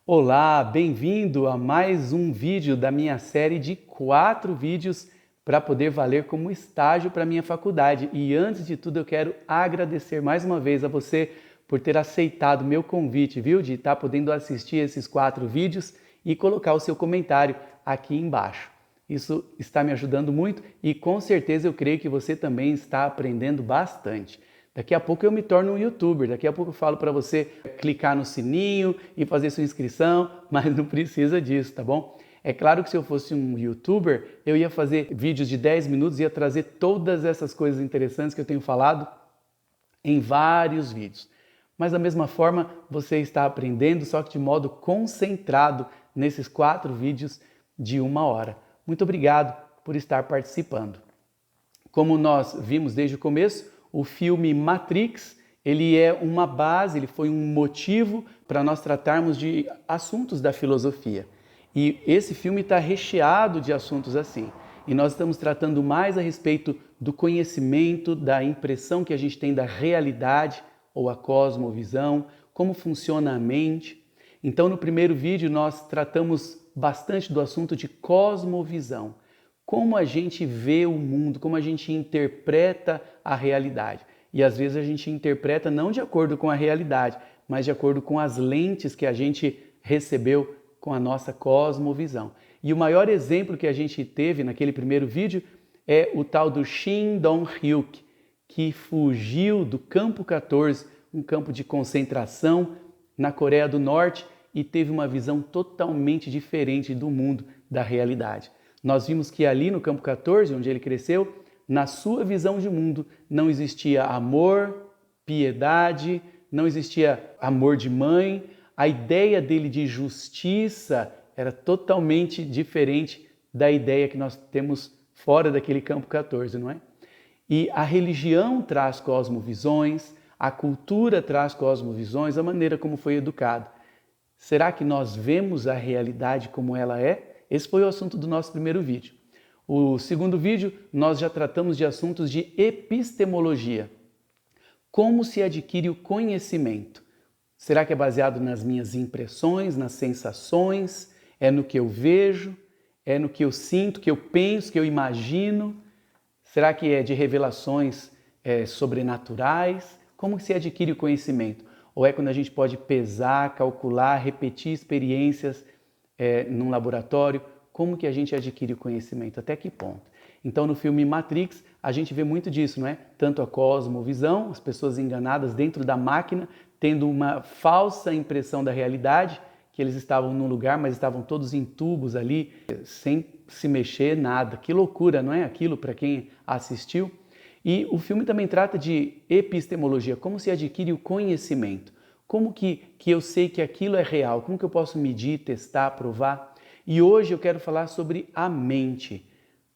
Olá, bem-vindo a mais um vídeo da minha série de 4 vídeos para poder valer como estágio para a minha faculdade. E antes de tudo eu quero agradecer mais uma vez a você por ter aceitado meu convite, viu? De estar podendo assistir esses 4 vídeos e colocar o seu comentário aqui embaixo. Isso está me ajudando muito e com certeza eu creio que você também está aprendendo bastante. Daqui a pouco eu me torno um youtuber, daqui a pouco eu falo para você clicar no sininho e fazer sua inscrição, mas não precisa disso, tá bom? É claro que se eu fosse um youtuber, eu ia fazer vídeos de 10 minutos e ia trazer todas essas coisas interessantes que eu tenho falado em vários vídeos. Mas da mesma forma, você está aprendendo, só que de modo concentrado nesses 4 vídeos de 1 hora. Muito obrigado por estar participando. Como nós vimos desde o começo, o filme Matrix, ele é uma base, ele foi um motivo para nós tratarmos de assuntos da filosofia. E esse filme está recheado de assuntos assim. E nós estamos tratando mais a respeito do conhecimento, da impressão que a gente tem da realidade ou a cosmovisão, como funciona a mente. Então, no primeiro vídeo, nós tratamos bastante do assunto de cosmovisão. Como a gente vê o mundo, como a gente interpreta a realidade. E às vezes a gente interpreta não de acordo com a realidade, mas de acordo com as lentes que a gente recebeu com a nossa cosmovisão. E o maior exemplo que a gente teve naquele primeiro vídeo é o tal do Shin Dong-hyuk, que fugiu do campo 14, um campo de concentração na Coreia do Norte e teve uma visão totalmente diferente do mundo, da realidade. Nós vimos que ali no campo 14, onde ele cresceu, na sua visão de mundo não existia amor, piedade, não existia amor de mãe. A ideia dele de justiça era totalmente diferente da ideia que nós temos fora daquele campo 14, não é? E a religião traz cosmovisões, a cultura traz cosmovisões, a maneira como foi educado. Será que nós vemos a realidade como ela é? Esse foi o assunto do nosso primeiro vídeo. O segundo vídeo, nós já tratamos de assuntos de epistemologia. Como se adquire o conhecimento? Será que é baseado nas minhas impressões, nas sensações? É no que eu vejo? É no que eu sinto, que eu penso, que eu imagino? Será que é de revelações sobrenaturais? Como se adquire o conhecimento? Ou é quando a gente pode pesar, calcular, repetir experiências num laboratório? Como que a gente adquire o conhecimento? Até que ponto? Então, no filme Matrix, a gente vê muito disso, não é? Tanto a cosmovisão, as pessoas enganadas dentro da máquina, tendo uma falsa impressão da realidade, que eles estavam num lugar, mas estavam todos em tubos ali, sem se mexer, nada. Que loucura, não é aquilo para quem assistiu? E o filme também trata de epistemologia, como se adquire o conhecimento. Como que eu sei que aquilo é real? Como que eu posso medir, testar, provar? E hoje eu quero falar sobre a mente.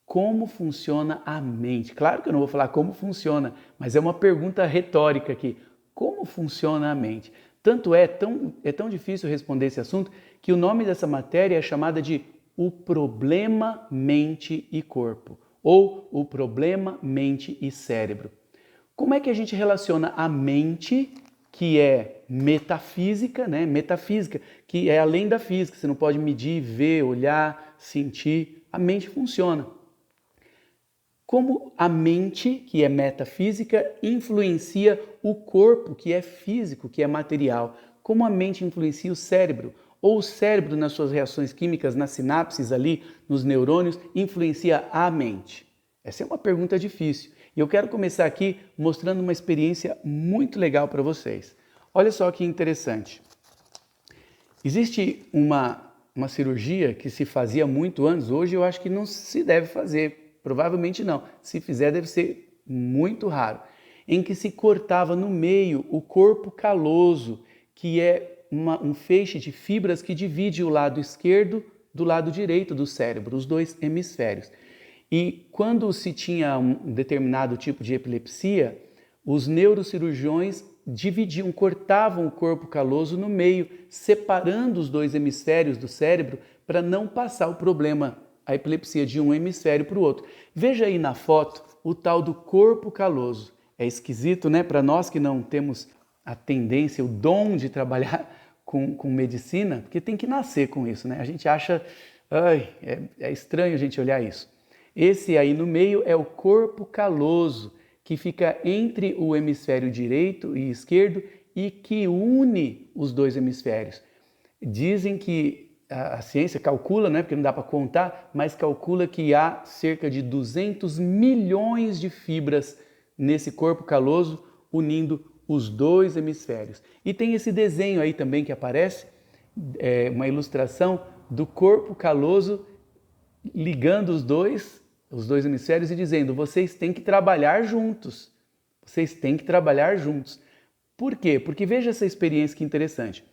Como funciona a mente? Claro que eu não vou falar como funciona, mas é uma pergunta retórica aqui. Como funciona a mente? Tanto é tão difícil responder esse assunto que o nome dessa matéria é chamada de O Problema Mente e Corpo, ou O Problema Mente e Cérebro. Como é que a gente relaciona a mente, que é metafísica, né? Metafísica, que é além da física, você não pode medir, ver, olhar, sentir, a mente funciona. Como a mente, que é metafísica, influencia o corpo, que é físico, que é material. Como a mente influencia o cérebro, ou o cérebro nas suas reações químicas, nas sinapses ali, nos neurônios, influencia a mente. Essa é uma pergunta difícil. E eu quero começar aqui mostrando uma experiência muito legal para vocês. Olha só que interessante. Existe uma cirurgia que se fazia muito antes, hoje eu acho que não se deve fazer. Provavelmente não. Se fizer, deve ser muito raro. Em que se cortava no meio o corpo caloso, que é um feixe de fibras que divide o lado esquerdo do lado direito do cérebro, os dois hemisférios. E quando se tinha um determinado tipo de epilepsia, os neurocirurgiões dividiam, cortavam o corpo caloso no meio, separando os dois hemisférios do cérebro para não passar o problema, a epilepsia, de um hemisfério para o outro. Veja aí na foto o tal do corpo caloso. É esquisito, né? Para nós que não temos a tendência, o dom de trabalhar com medicina, porque tem que nascer com isso, né? A gente acha, ai, é estranho a gente olhar isso. Esse aí no meio é o corpo caloso, que fica entre o hemisfério direito e esquerdo e que une os dois hemisférios. Dizem que a ciência calcula, né, porque não dá para contar, mas calcula que há cerca de 200 milhões de fibras nesse corpo caloso unindo os dois hemisférios. E tem esse desenho aí também que aparece, uma ilustração do corpo caloso ligando os dois hemisférios e dizendo: vocês têm que trabalhar juntos. Vocês têm que trabalhar juntos. Por quê? Porque veja essa experiência que interessante.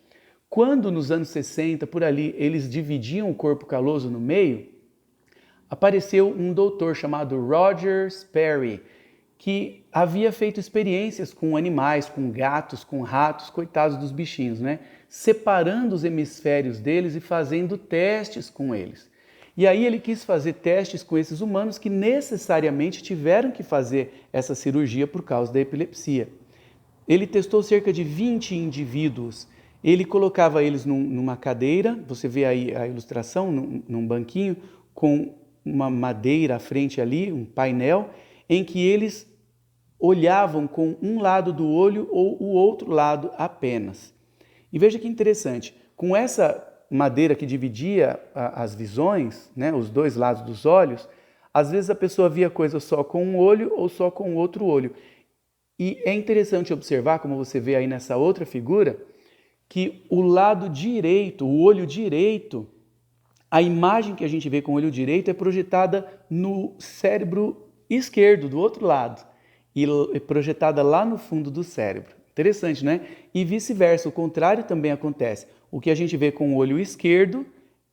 Quando nos anos 60, por ali, eles dividiam o corpo caloso no meio, apareceu um doutor chamado Roger Sperry, que havia feito experiências com animais, com gatos, com ratos, coitados dos bichinhos, né? Separando os hemisférios deles e fazendo testes com eles. E aí ele quis fazer testes com esses humanos que necessariamente tiveram que fazer essa cirurgia por causa da epilepsia. Ele testou cerca de 20 indivíduos. Ele colocava eles numa cadeira, você vê aí a ilustração, num banquinho, com uma madeira à frente ali, um painel, em que eles olhavam com um lado do olho ou o outro lado apenas. E veja que interessante, com essa madeira que dividia as visões, né, os dois lados dos olhos, às vezes a pessoa via coisa só com um olho ou só com o outro olho. E é interessante observar, como você vê aí nessa outra figura, que o lado direito, o olho direito, a imagem que a gente vê com o olho direito é projetada no cérebro esquerdo, do outro lado, e projetada lá no fundo do cérebro. Interessante, né? E vice-versa, o contrário também acontece. O que a gente vê com o olho esquerdo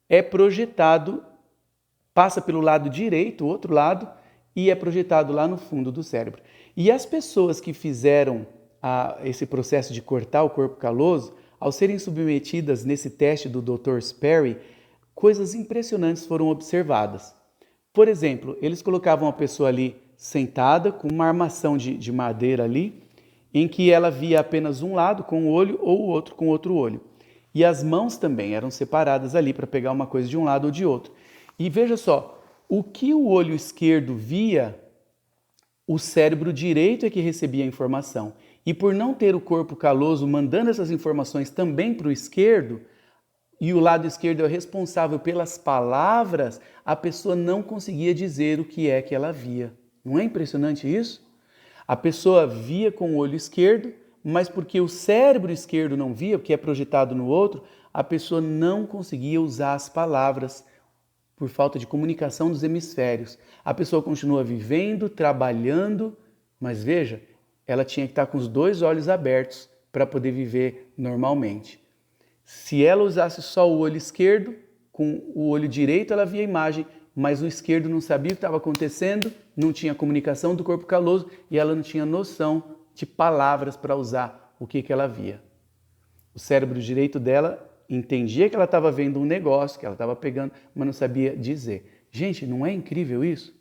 é projetado, passa pelo lado direito, o outro lado, e é projetado lá no fundo do cérebro. E as pessoas que fizeram esse processo de cortar o corpo caloso, ao serem submetidas nesse teste do Dr. Sperry, coisas impressionantes foram observadas. Por exemplo, eles colocavam a pessoa ali sentada com uma armação de madeira ali, em que ela via apenas um lado com o olho ou o outro com o outro olho. E as mãos também eram separadas ali para pegar uma coisa de um lado ou de outro. E veja só, o que o olho esquerdo via, o cérebro direito é que recebia a informação. E por não ter o corpo caloso mandando essas informações também para o esquerdo, e o lado esquerdo é responsável pelas palavras, a pessoa não conseguia dizer o que é que ela via. Não é impressionante isso? A pessoa via com o olho esquerdo, mas porque o cérebro esquerdo não via, porque é projetado no outro, a pessoa não conseguia usar as palavras por falta de comunicação dos hemisférios. A pessoa continua vivendo, trabalhando, mas veja, ela tinha que estar com os dois olhos abertos para poder viver normalmente. Se ela usasse só o olho esquerdo, com o olho direito ela via a imagem, mas o esquerdo não sabia o que estava acontecendo, não tinha comunicação do corpo caloso e ela não tinha noção de palavras para usar o que ela via. O cérebro direito dela entendia que ela estava vendo um negócio, que ela estava pegando, mas não sabia dizer. Gente, não é incrível isso?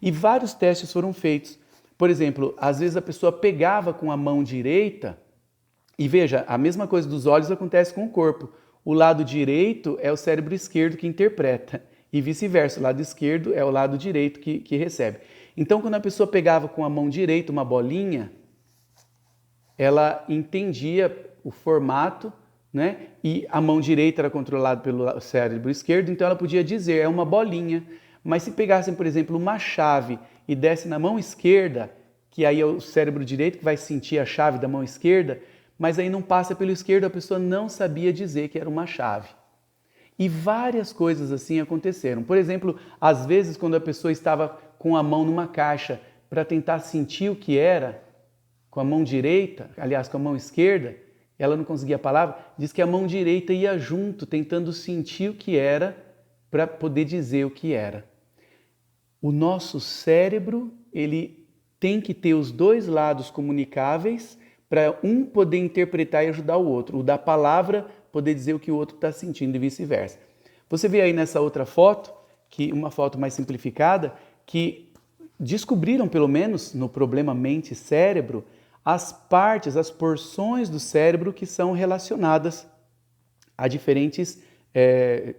E vários testes foram feitos. Por exemplo, às vezes a pessoa pegava com a mão direita, e veja, a mesma coisa dos olhos acontece com o corpo. O lado direito é o cérebro esquerdo que interpreta, e vice-versa, o lado esquerdo é o lado direito que recebe. Então, quando a pessoa pegava com a mão direita uma bolinha, ela entendia o formato, né? E a mão direita era controlada pelo cérebro esquerdo, então ela podia dizer, é uma bolinha. Mas se pegassem, por exemplo, uma chave e desse na mão esquerda, que aí é o cérebro direito que vai sentir a chave da mão esquerda, mas aí não passa pelo esquerdo, a pessoa não sabia dizer que era uma chave. E várias coisas assim aconteceram. Por exemplo, às vezes quando a pessoa estava com a mão numa caixa para tentar sentir o que era, com a mão direita, aliás, com a mão esquerda, ela não conseguia a palavra, diz que a mão direita ia junto, tentando sentir o que era para poder dizer o que era. O nosso cérebro, ele tem que ter os dois lados comunicáveis para um poder interpretar e ajudar o outro. O da palavra poder dizer o que o outro está sentindo e vice-versa. Você vê aí nessa outra foto, uma foto mais simplificada, que descobriram, pelo menos no problema mente-cérebro, as partes, as porções do cérebro que são relacionadas há diferentes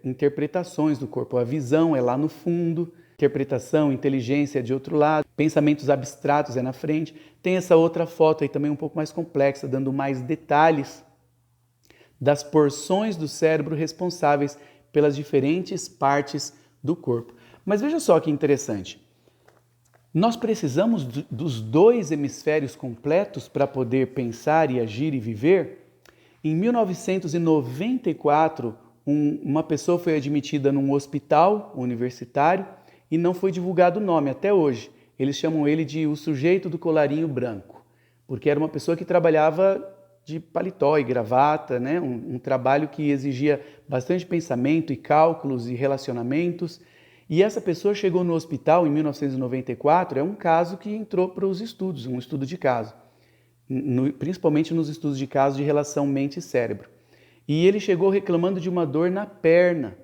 interpretações do corpo. A visão é lá no fundo, interpretação, inteligência é de outro lado, pensamentos abstratos é na frente. Tem essa outra foto aí também um pouco mais complexa, dando mais detalhes das porções do cérebro responsáveis pelas diferentes partes do corpo. Mas veja só que interessante. Nós precisamos dos dois hemisférios completos para poder pensar e agir e viver? Em 1994, uma pessoa foi admitida num hospital universitário e não foi divulgado o nome até hoje. Eles chamam ele de o sujeito do colarinho branco, porque era uma pessoa que trabalhava de paletó e gravata, né? Um trabalho que exigia bastante pensamento e cálculos e relacionamentos. E essa pessoa chegou no hospital em 1994, é um caso que entrou para os estudos, um estudo de caso, principalmente nos estudos de caso de relação mente-cérebro. E ele chegou reclamando de uma dor na perna.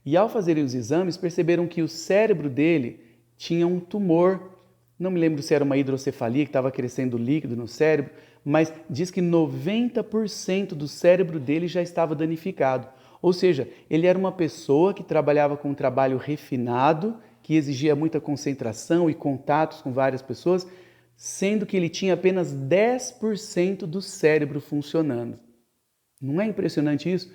E ao fazerem os exames, perceberam que o cérebro dele tinha um tumor. Não me lembro se era uma hidrocefalia, que estava crescendo líquido no cérebro, mas diz que 90% do cérebro dele já estava danificado. Ou seja, ele era uma pessoa que trabalhava com um trabalho refinado, que exigia muita concentração e contatos com várias pessoas, sendo que ele tinha apenas 10% do cérebro funcionando. Não é impressionante isso?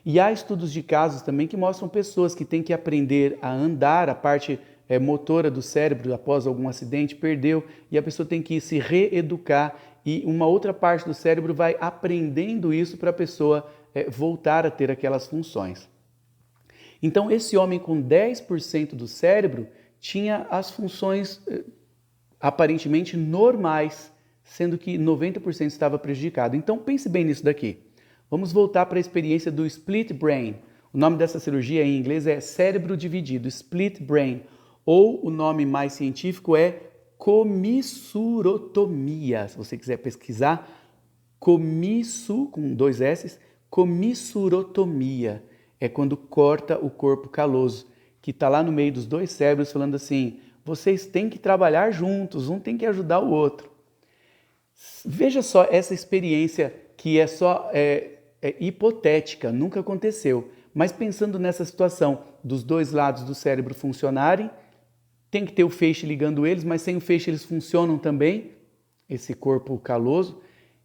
E há estudos de casos também que mostram pessoas que têm que aprender a andar, a parte motora do cérebro após algum acidente perdeu, e a pessoa tem que se reeducar, e uma outra parte do cérebro vai aprendendo isso para a pessoa voltar a ter aquelas funções. Então, esse homem com 10% do cérebro tinha as funções aparentemente normais, sendo que 90% estava prejudicado. Então, pense bem nisso daqui. Vamos voltar para a experiência do split brain. O nome dessa cirurgia em inglês é cérebro dividido, split brain, ou o nome mais científico é comissurotomia. Se você quiser pesquisar, com 2 S's, comissurotomia. É quando corta o corpo caloso, que está lá no meio dos dois cérebros falando assim, vocês têm que trabalhar juntos, um tem que ajudar o outro. Veja só essa experiência que é só hipotética, nunca aconteceu. Mas pensando nessa situação dos dois lados do cérebro funcionarem, tem que ter o feixe ligando eles, mas sem o feixe eles funcionam também, esse corpo caloso.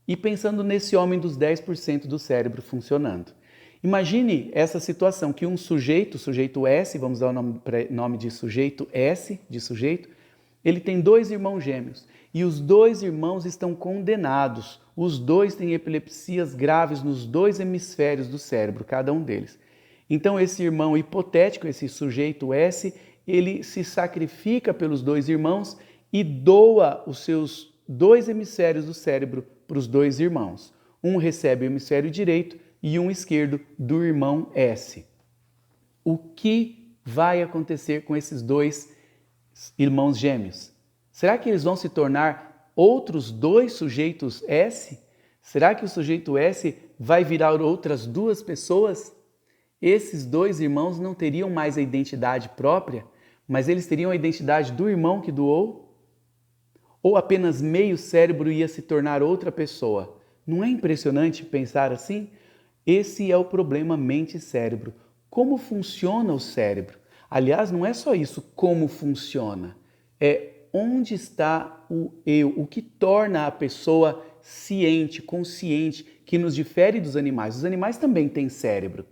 E pensando nesse homem dos 10% do cérebro funcionando. Imagine essa situação que um sujeito, sujeito S, vamos dar o nome de sujeito S, ele tem 2 irmãos gêmeos. E os 2 irmãos estão condenados. Os 2 têm epilepsias graves nos 2 hemisférios do cérebro, cada um deles. Então esse irmão hipotético, esse sujeito S, ele se sacrifica pelos 2 irmãos e doa os seus 2 hemisférios do cérebro para os 2 irmãos. Um recebe o hemisfério direito e um esquerdo do irmão S. O que vai acontecer com esses 2 irmãos gêmeos? Será que eles vão se tornar outros 2 sujeitos S? Será que o sujeito S vai virar outras 2 pessoas? Esses 2 irmãos não teriam mais a identidade própria, mas eles teriam a identidade do irmão que doou? Ou apenas meio cérebro ia se tornar outra pessoa? Não é impressionante pensar assim? Esse é o problema mente-cérebro. Como funciona o cérebro? Aliás, não é só isso, como funciona. É onde está o eu, o que torna a pessoa ciente, consciente, que nos difere dos animais. Os animais também têm cérebro.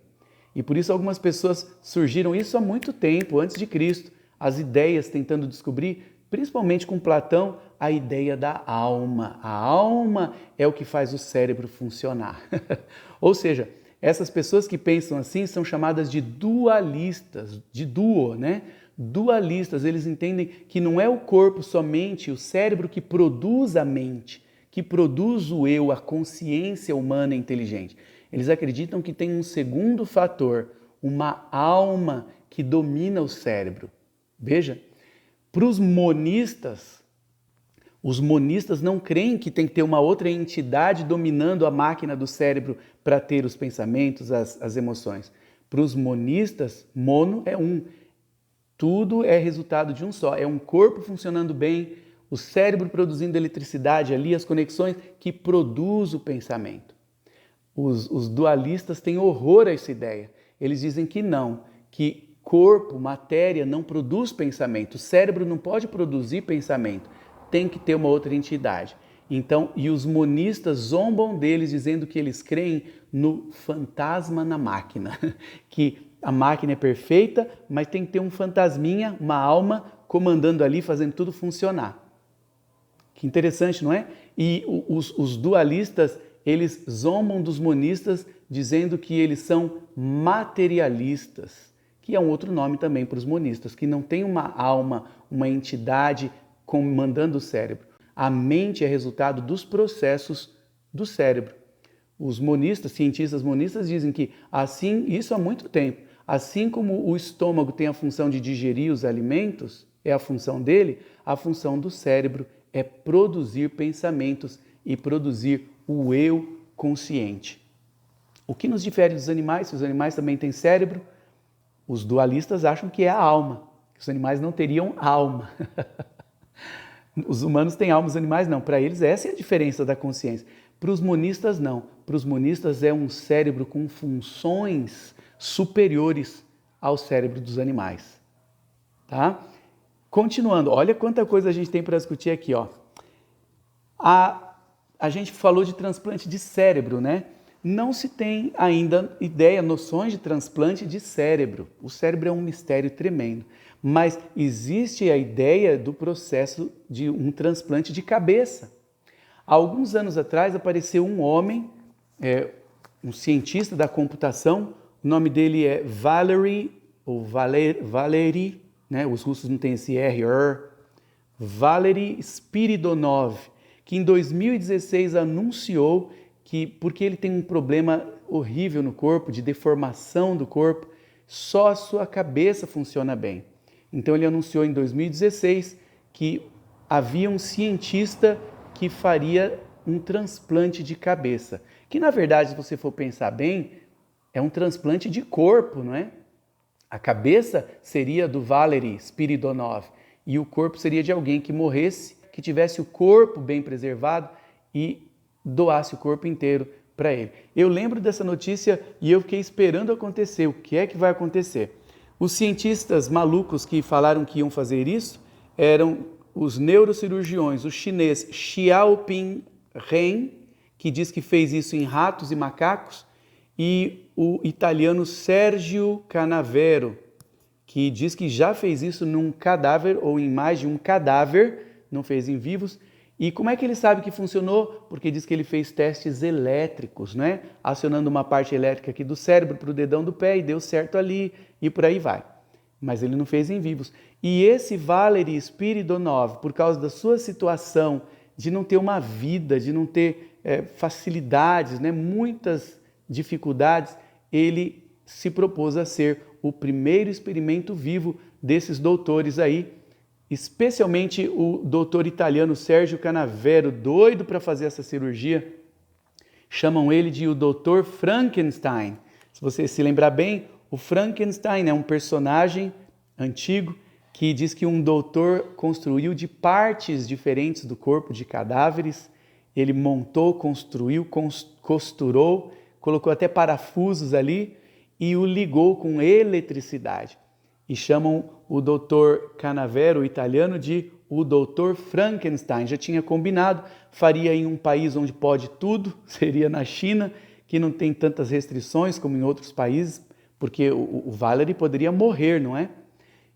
E por isso algumas pessoas surgiram isso há muito tempo, antes de Cristo. As ideias tentando descobrir, principalmente com Platão, a ideia da alma. A alma é o que faz o cérebro funcionar. Ou seja, essas pessoas que pensam assim são chamadas de dualistas, de duo, né? Dualistas, eles entendem que não é o corpo somente, o cérebro que produz a mente, que produz o eu, a consciência humana inteligente. Eles acreditam que tem um segundo fator, uma alma que domina o cérebro. Veja, para os monistas não creem que tem que ter uma outra entidade dominando a máquina do cérebro para ter os pensamentos, as emoções. Para os monistas, mono é um. Tudo é resultado de um só. É um corpo funcionando bem, o cérebro produzindo eletricidade ali, as conexões que produz o pensamento. Os dualistas têm horror a essa ideia. Eles dizem que não, que corpo, matéria não produz pensamento, o cérebro não pode produzir pensamento, tem que ter uma outra entidade. Então, e os monistas zombam deles dizendo que eles creem no fantasma na máquina, que a máquina é perfeita, mas tem que ter um fantasminha, uma alma comandando ali, fazendo tudo funcionar. Que interessante, não é? E os dualistas, eles zombam dos monistas dizendo que eles são materialistas, que é um outro nome também para os monistas, que não tem uma alma, uma entidade comandando o cérebro. A mente é resultado dos processos do cérebro. Os monistas, cientistas monistas dizem que assim, isso há muito tempo, assim como o estômago tem a função de digerir os alimentos, é a função dele, a função do cérebro é produzir pensamentos e produzir o eu consciente. O que nos difere dos animais? Se os animais também têm cérebro, os dualistas acham que é a alma, que os animais não teriam alma. Os humanos têm alma, os animais não. Para eles essa é a diferença da consciência. Para os monistas não. Para os monistas é um cérebro com funções superiores ao cérebro dos animais. Tá? Continuando, olha quanta coisa a gente tem para discutir aqui, ó. A gente falou de transplante de cérebro, né? Não se tem ainda ideia, noções de transplante de cérebro. O cérebro é um mistério tremendo. Mas existe a ideia do processo de um transplante de cabeça. Há alguns anos atrás apareceu um homem, um cientista da computação, o nome dele é Valery, ou Valery, né? Os russos não têm esse R, Valery Spiridonov, que em 2016 anunciou que, porque ele tem um problema horrível no corpo, de deformação do corpo, só a sua cabeça funciona bem. Então ele anunciou em 2016 que havia um cientista que faria um transplante de cabeça, que na verdade, se você for pensar bem, é um transplante de corpo, não é? A cabeça seria do Valery Spiridonov e o corpo seria de alguém que morresse, que tivesse o corpo bem preservado e doasse o corpo inteiro para ele. Eu lembro dessa notícia e eu fiquei esperando acontecer. O que é que vai acontecer? Os cientistas malucos que falaram que iam fazer isso eram os neurocirurgiões, o chinês Xiaoping Ren, que diz que fez isso em ratos e macacos, e o italiano Sergio Canavero, que diz que já fez isso num cadáver ou em mais de um cadáver, não fez em vivos. E como é que ele sabe que funcionou? Porque diz que ele fez testes elétricos, né? Acionando uma parte elétrica aqui do cérebro para o dedão do pé e deu certo ali e por aí vai. Mas ele não fez em vivos. E esse Valery Spiridonov, por causa da sua situação de não ter uma vida, de não ter facilidades, né? Muitas dificuldades, ele se propôs a ser o primeiro experimento vivo desses doutores aí, especialmente o doutor italiano Sergio Canavero, doido para fazer essa cirurgia. Chamam ele de o doutor Frankenstein. Se você se lembrar bem, o Frankenstein é um personagem antigo que diz que um doutor construiu de partes diferentes do corpo de cadáveres. Ele montou, construiu, costurou, colocou até parafusos ali e o ligou com eletricidade. E chamam o Dr. Canavero, o italiano, de o Dr. Frankenstein. Já tinha combinado, faria em um país onde pode tudo, seria na China, que não tem tantas restrições como em outros países, porque o Valery poderia morrer, não é?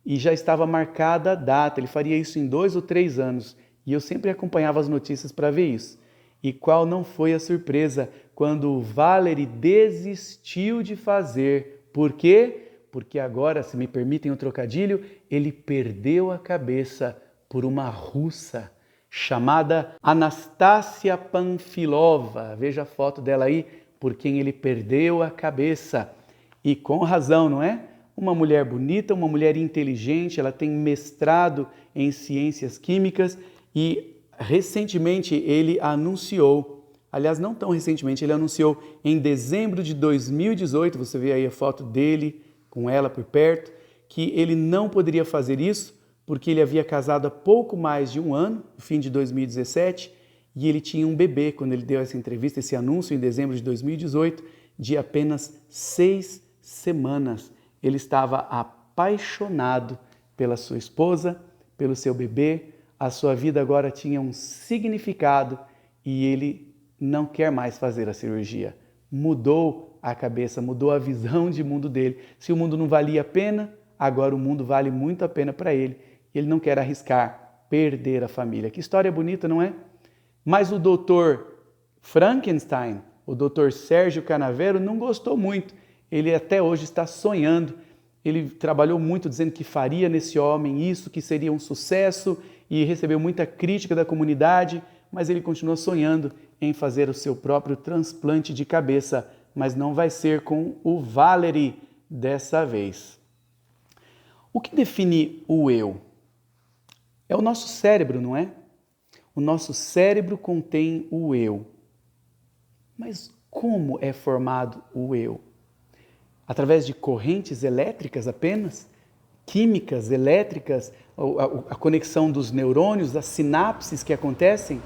E já estava marcada a data, ele faria isso em 2 ou 3 anos. E eu sempre acompanhava as notícias para ver isso. E qual não foi a surpresa quando o Valery desistiu de fazer? Por quê? Porque agora, se me permitem um trocadilho, ele perdeu a cabeça por uma russa chamada Anastasia Panfilova. Veja a foto dela aí, por quem ele perdeu a cabeça. E com razão, não é? Uma mulher bonita, uma mulher inteligente, ela tem mestrado em ciências químicas e recentemente ele anunciou, aliás, não tão recentemente, ele anunciou em dezembro de 2018, você vê aí a foto dele com ela por perto, que ele não poderia fazer isso porque ele havia casado há pouco mais de um ano, no fim de 2017, e ele tinha um bebê quando ele deu essa entrevista, esse anúncio em dezembro de 2018, de apenas 6 semanas. Ele estava apaixonado pela sua esposa, pelo seu bebê, a sua vida agora tinha um significado e ele não quer mais fazer a cirurgia. Mudou a cabeça, mudou a visão de mundo dele. Se o mundo não valia a pena, agora o mundo vale muito a pena para ele. Ele não quer arriscar perder a família. Que história bonita, não é? Mas o doutor Frankenstein, o doutor Sérgio Canavero, não gostou muito. Ele até hoje está sonhando. Ele trabalhou muito dizendo que faria nesse homem isso, que seria um sucesso e recebeu muita crítica da comunidade, mas ele continua sonhando em fazer o seu próprio transplante de cabeça, mas não vai ser com o Valerie dessa vez. O que define o eu? É o nosso cérebro, não é? O nosso cérebro contém o eu. Mas como é formado o eu? Através de correntes elétricas apenas? Químicas, elétricas, a conexão dos neurônios, as sinapses que acontecem?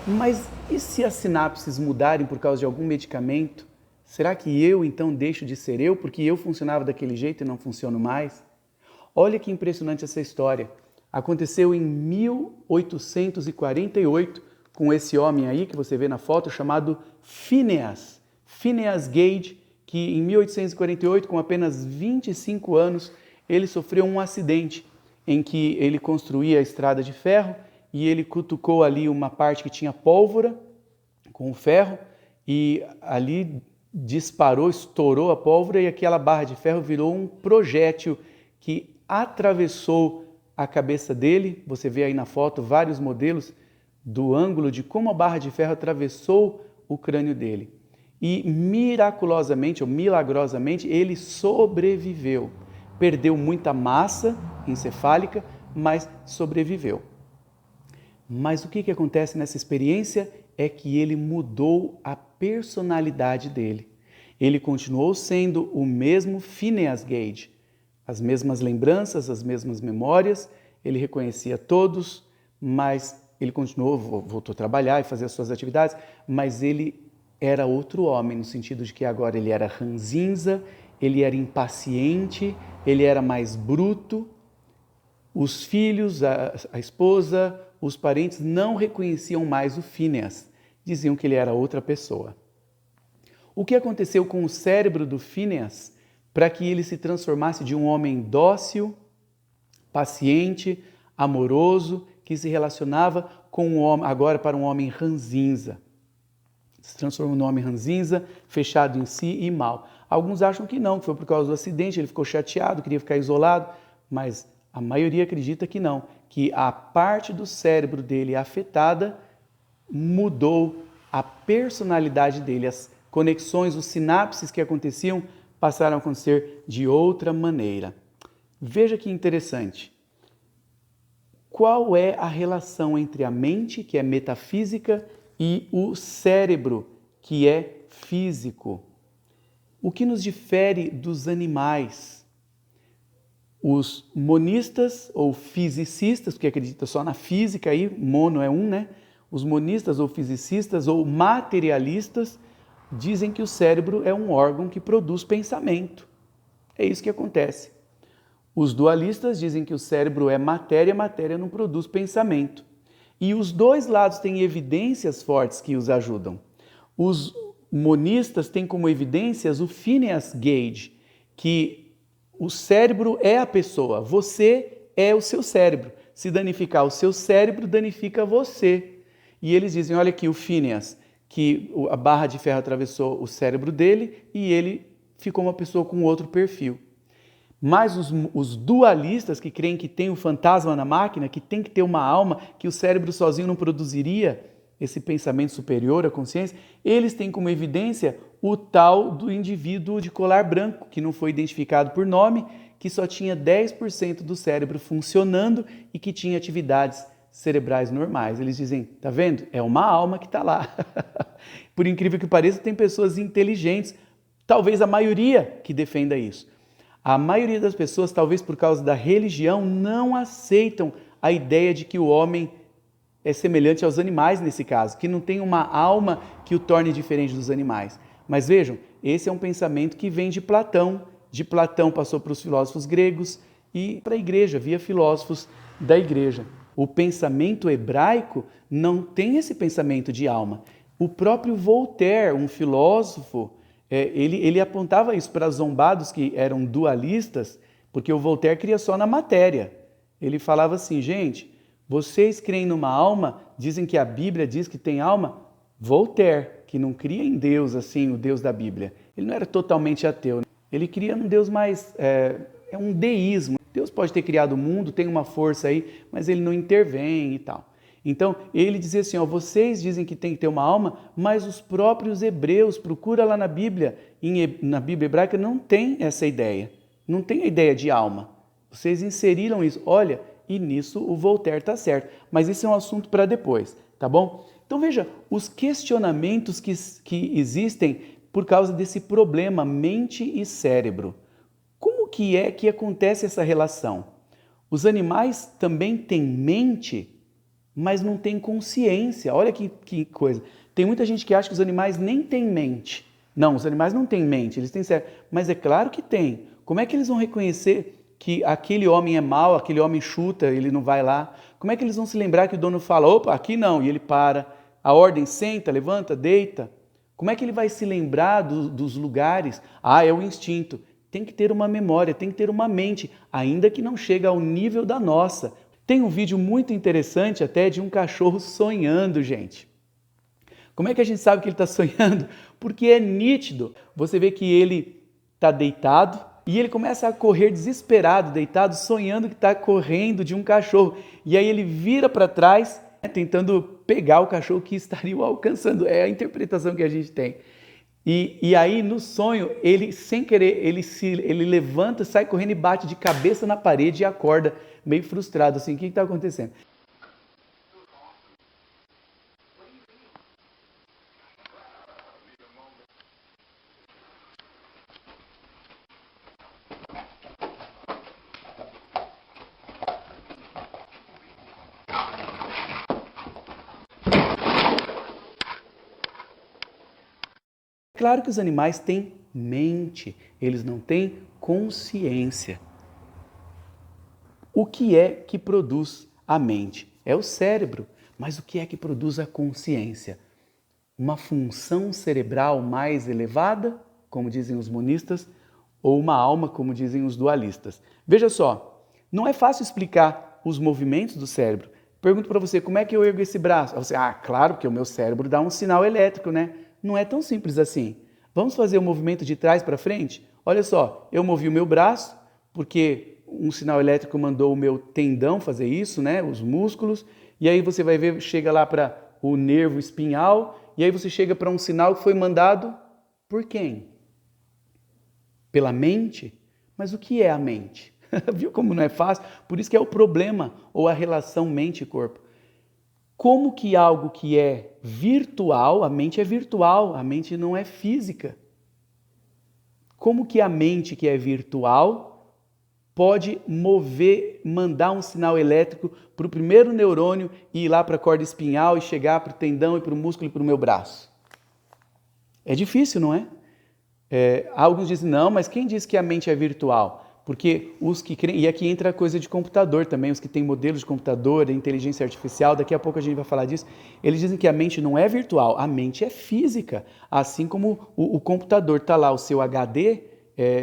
Mas e se as sinapses mudarem por causa de algum medicamento? Será que eu então deixo de ser eu porque eu funcionava daquele jeito e não funciono mais? Olha que impressionante essa história. Aconteceu em 1848 com esse homem aí que você vê na foto chamado Phineas Gage, que em 1848, com apenas 25 anos, ele sofreu um acidente em que ele construía a estrada de ferro e ele cutucou ali uma parte que tinha pólvora com o ferro e ali disparou, estourou a pólvora e aquela barra de ferro virou um projétil que atravessou a cabeça dele. Você vê aí na foto vários modelos do ângulo de como a barra de ferro atravessou o crânio dele. E miraculosamente ou milagrosamente ele sobreviveu. Perdeu muita massa encefálica, mas sobreviveu. Mas o que acontece nessa experiência é que ele mudou a personalidade dele. Ele continuou sendo o mesmo Phineas Gage, as mesmas lembranças, as mesmas memórias, ele reconhecia todos, mas ele continuou, voltou a trabalhar e fazer as suas atividades, mas ele era outro homem, no sentido de que agora ele era ranzinza, ele era impaciente, ele era mais bruto. Os filhos, a esposa, os parentes não reconheciam mais o Phineas, diziam que ele era outra pessoa. O que aconteceu com o cérebro do Phineas para que ele se transformasse de um homem dócil, paciente, amoroso, que se relacionava com um homem, agora para um homem ranzinza? Se transformou num homem ranzinza, fechado em si e mau. Alguns acham que não, que foi por causa do acidente, ele ficou chateado, queria ficar isolado, mas a maioria acredita que não, que a parte do cérebro dele afetada mudou a personalidade dele, as conexões, os sinapses que aconteciam passaram a acontecer de outra maneira. Veja que interessante. Qual é a relação entre a mente, que é metafísica, e o cérebro, que é físico? O que nos difere dos animais? Os monistas ou fisicistas, que acreditam só na física, aí mono é um, né? Os monistas ou fisicistas ou materialistas dizem que o cérebro é um órgão que produz pensamento. É isso que acontece. Os dualistas dizem que o cérebro é matéria, a matéria não produz pensamento. E os dois lados têm evidências fortes que os ajudam. Os monistas têm como evidências o Phineas Gage, que o cérebro é a pessoa, você é o seu cérebro. Se danificar o seu cérebro, danifica você. E eles dizem, olha aqui o Phineas, que a barra de ferro atravessou o cérebro dele e ele ficou uma pessoa com outro perfil. Mas os dualistas, que creem que tem um fantasma na máquina, que tem que ter uma alma, que o cérebro sozinho não produziria esse pensamento superior à consciência, eles têm como evidência o tal do indivíduo de colar branco, que não foi identificado por nome, que só tinha 10% do cérebro funcionando e que tinha atividades cerebrais normais. Eles dizem, tá vendo? É uma alma que está lá. Por incrível que pareça, tem pessoas inteligentes, talvez a maioria que defenda isso. A maioria das pessoas, talvez por causa da religião, não aceitam a ideia de que o homem é semelhante aos animais nesse caso, que não tem uma alma que o torne diferente dos animais. Mas vejam, esse é um pensamento que vem de Platão. De Platão passou para os filósofos gregos e para a igreja, via filósofos da igreja. O pensamento hebraico não tem esse pensamento de alma. O próprio Voltaire, um filósofo, ele apontava isso para zombados que eram dualistas, porque o Voltaire cria só na matéria. Ele falava assim, gente, vocês creem numa alma, dizem que a Bíblia diz que tem alma? Voltaire, que não cria em Deus, assim, o Deus da Bíblia. Ele não era totalmente ateu. Ele cria um Deus mais... é um deísmo. Deus pode ter criado o mundo, tem uma força aí, mas ele não intervém e tal. Então, ele dizia assim, ó, vocês dizem que tem que ter uma alma, mas os próprios hebreus, procura lá na Bíblia, na Bíblia hebraica não tem essa ideia. Não tem a ideia de alma. Vocês inseriram isso. Olha, e nisso o Voltaire está certo. Mas isso é um assunto para depois, tá bom? Então veja, os questionamentos que existem por causa desse problema mente e cérebro. Como que é que acontece essa relação? Os animais também têm mente, mas não têm consciência. Olha que coisa. Tem muita gente que acha que os animais nem têm mente. Não, os animais não têm mente, eles têm cérebro. Mas é claro que têm. Como é que eles vão reconhecer que aquele homem é mau, aquele homem chuta, ele não vai lá? Como é que eles vão se lembrar que o dono fala, opa, aqui não, e ele para? A ordem, senta, levanta, deita. Como é que ele vai se lembrar dos lugares? Ah, é o instinto. Tem que ter uma memória, tem que ter uma mente, ainda que não chegue ao nível da nossa. Tem um vídeo muito interessante até de um cachorro sonhando, gente. Como é que a gente sabe que ele está sonhando? Porque é nítido. Você vê que ele está deitado e ele começa a correr desesperado, deitado, sonhando que está correndo de um cachorro. E aí ele vira para trás, tentando pegar o cachorro que estaria o alcançando. É a interpretação que a gente tem. E aí, no sonho, ele, sem querer, ele levanta, sai correndo e bate de cabeça na parede e acorda, meio frustrado, assim, o que está acontecendo? Claro que os animais têm mente, eles não têm consciência. O que é que produz a mente? É o cérebro. Mas o que é que produz a consciência? Uma função cerebral mais elevada, como dizem os monistas, ou uma alma, como dizem os dualistas. Veja só, não é fácil explicar os movimentos do cérebro. Pergunto para você, como é que eu ergo esse braço? Você, claro, porque o meu cérebro dá um sinal elétrico, né? Não é tão simples assim. Vamos fazer o movimento de trás para frente? Olha só, eu movi o meu braço, porque um sinal elétrico mandou o meu tendão fazer isso, né? Os músculos, e aí você vai ver, chega lá para o nervo espinhal, e aí você chega para um sinal que foi mandado por quem? Pela mente? Mas o que é a mente? Viu como não é fácil? Por isso que é o problema, ou a relação mente e corpo. Como que algo que é virtual, a mente é virtual, a mente não é física. Como que a mente que é virtual pode mandar um sinal elétrico para o primeiro neurônio e ir lá para a corda espinhal e chegar para o tendão e para o músculo e para o meu braço? É difícil, não é? Alguns dizem, não, mas quem diz que a mente é virtual? Porque os que creem, e aqui entra a coisa de computador também, os que têm modelos de computador, inteligência artificial, daqui a pouco a gente vai falar disso, eles dizem que a mente não é virtual, a mente é física. Assim como o computador está lá, o seu HD,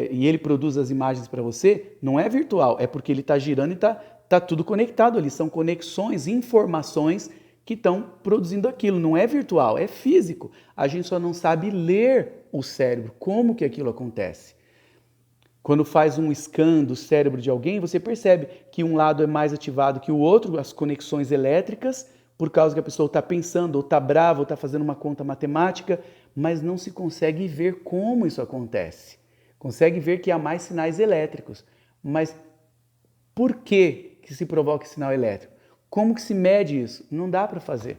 e ele produz as imagens para você, não é virtual, é porque ele está girando e está tudo conectado ali, são conexões, informações que estão produzindo aquilo, não é virtual, é físico. A gente só não sabe ler o cérebro, como que aquilo acontece. Quando faz um scan do cérebro de alguém, você percebe que um lado é mais ativado que o outro, as conexões elétricas, por causa que a pessoa está pensando, ou está brava, ou está fazendo uma conta matemática, mas não se consegue ver como isso acontece. Consegue ver que há mais sinais elétricos. Mas por que se provoca esse sinal elétrico? Como que se mede isso? Não dá para fazer.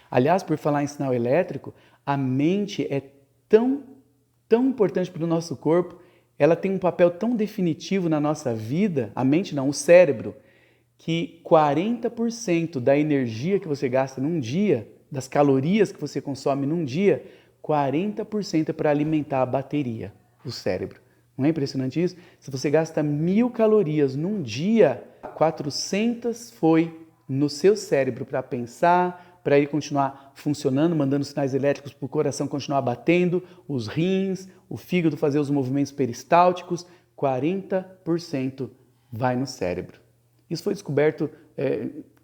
Aliás, por falar em sinal elétrico, a mente é tão importante para o nosso corpo, ela tem um papel tão definitivo na nossa vida, a mente não, o cérebro, que 40% da energia que você gasta num dia, das calorias que você consome num dia, 40% é para alimentar a bateria do cérebro. Não é impressionante isso? Se você gasta 1.000 calorias num dia, 400 foi no seu cérebro para pensar, para ele continuar funcionando, mandando sinais elétricos para o coração continuar batendo, os rins, o fígado fazer os movimentos peristálticos, 40% vai no cérebro. Isso foi descoberto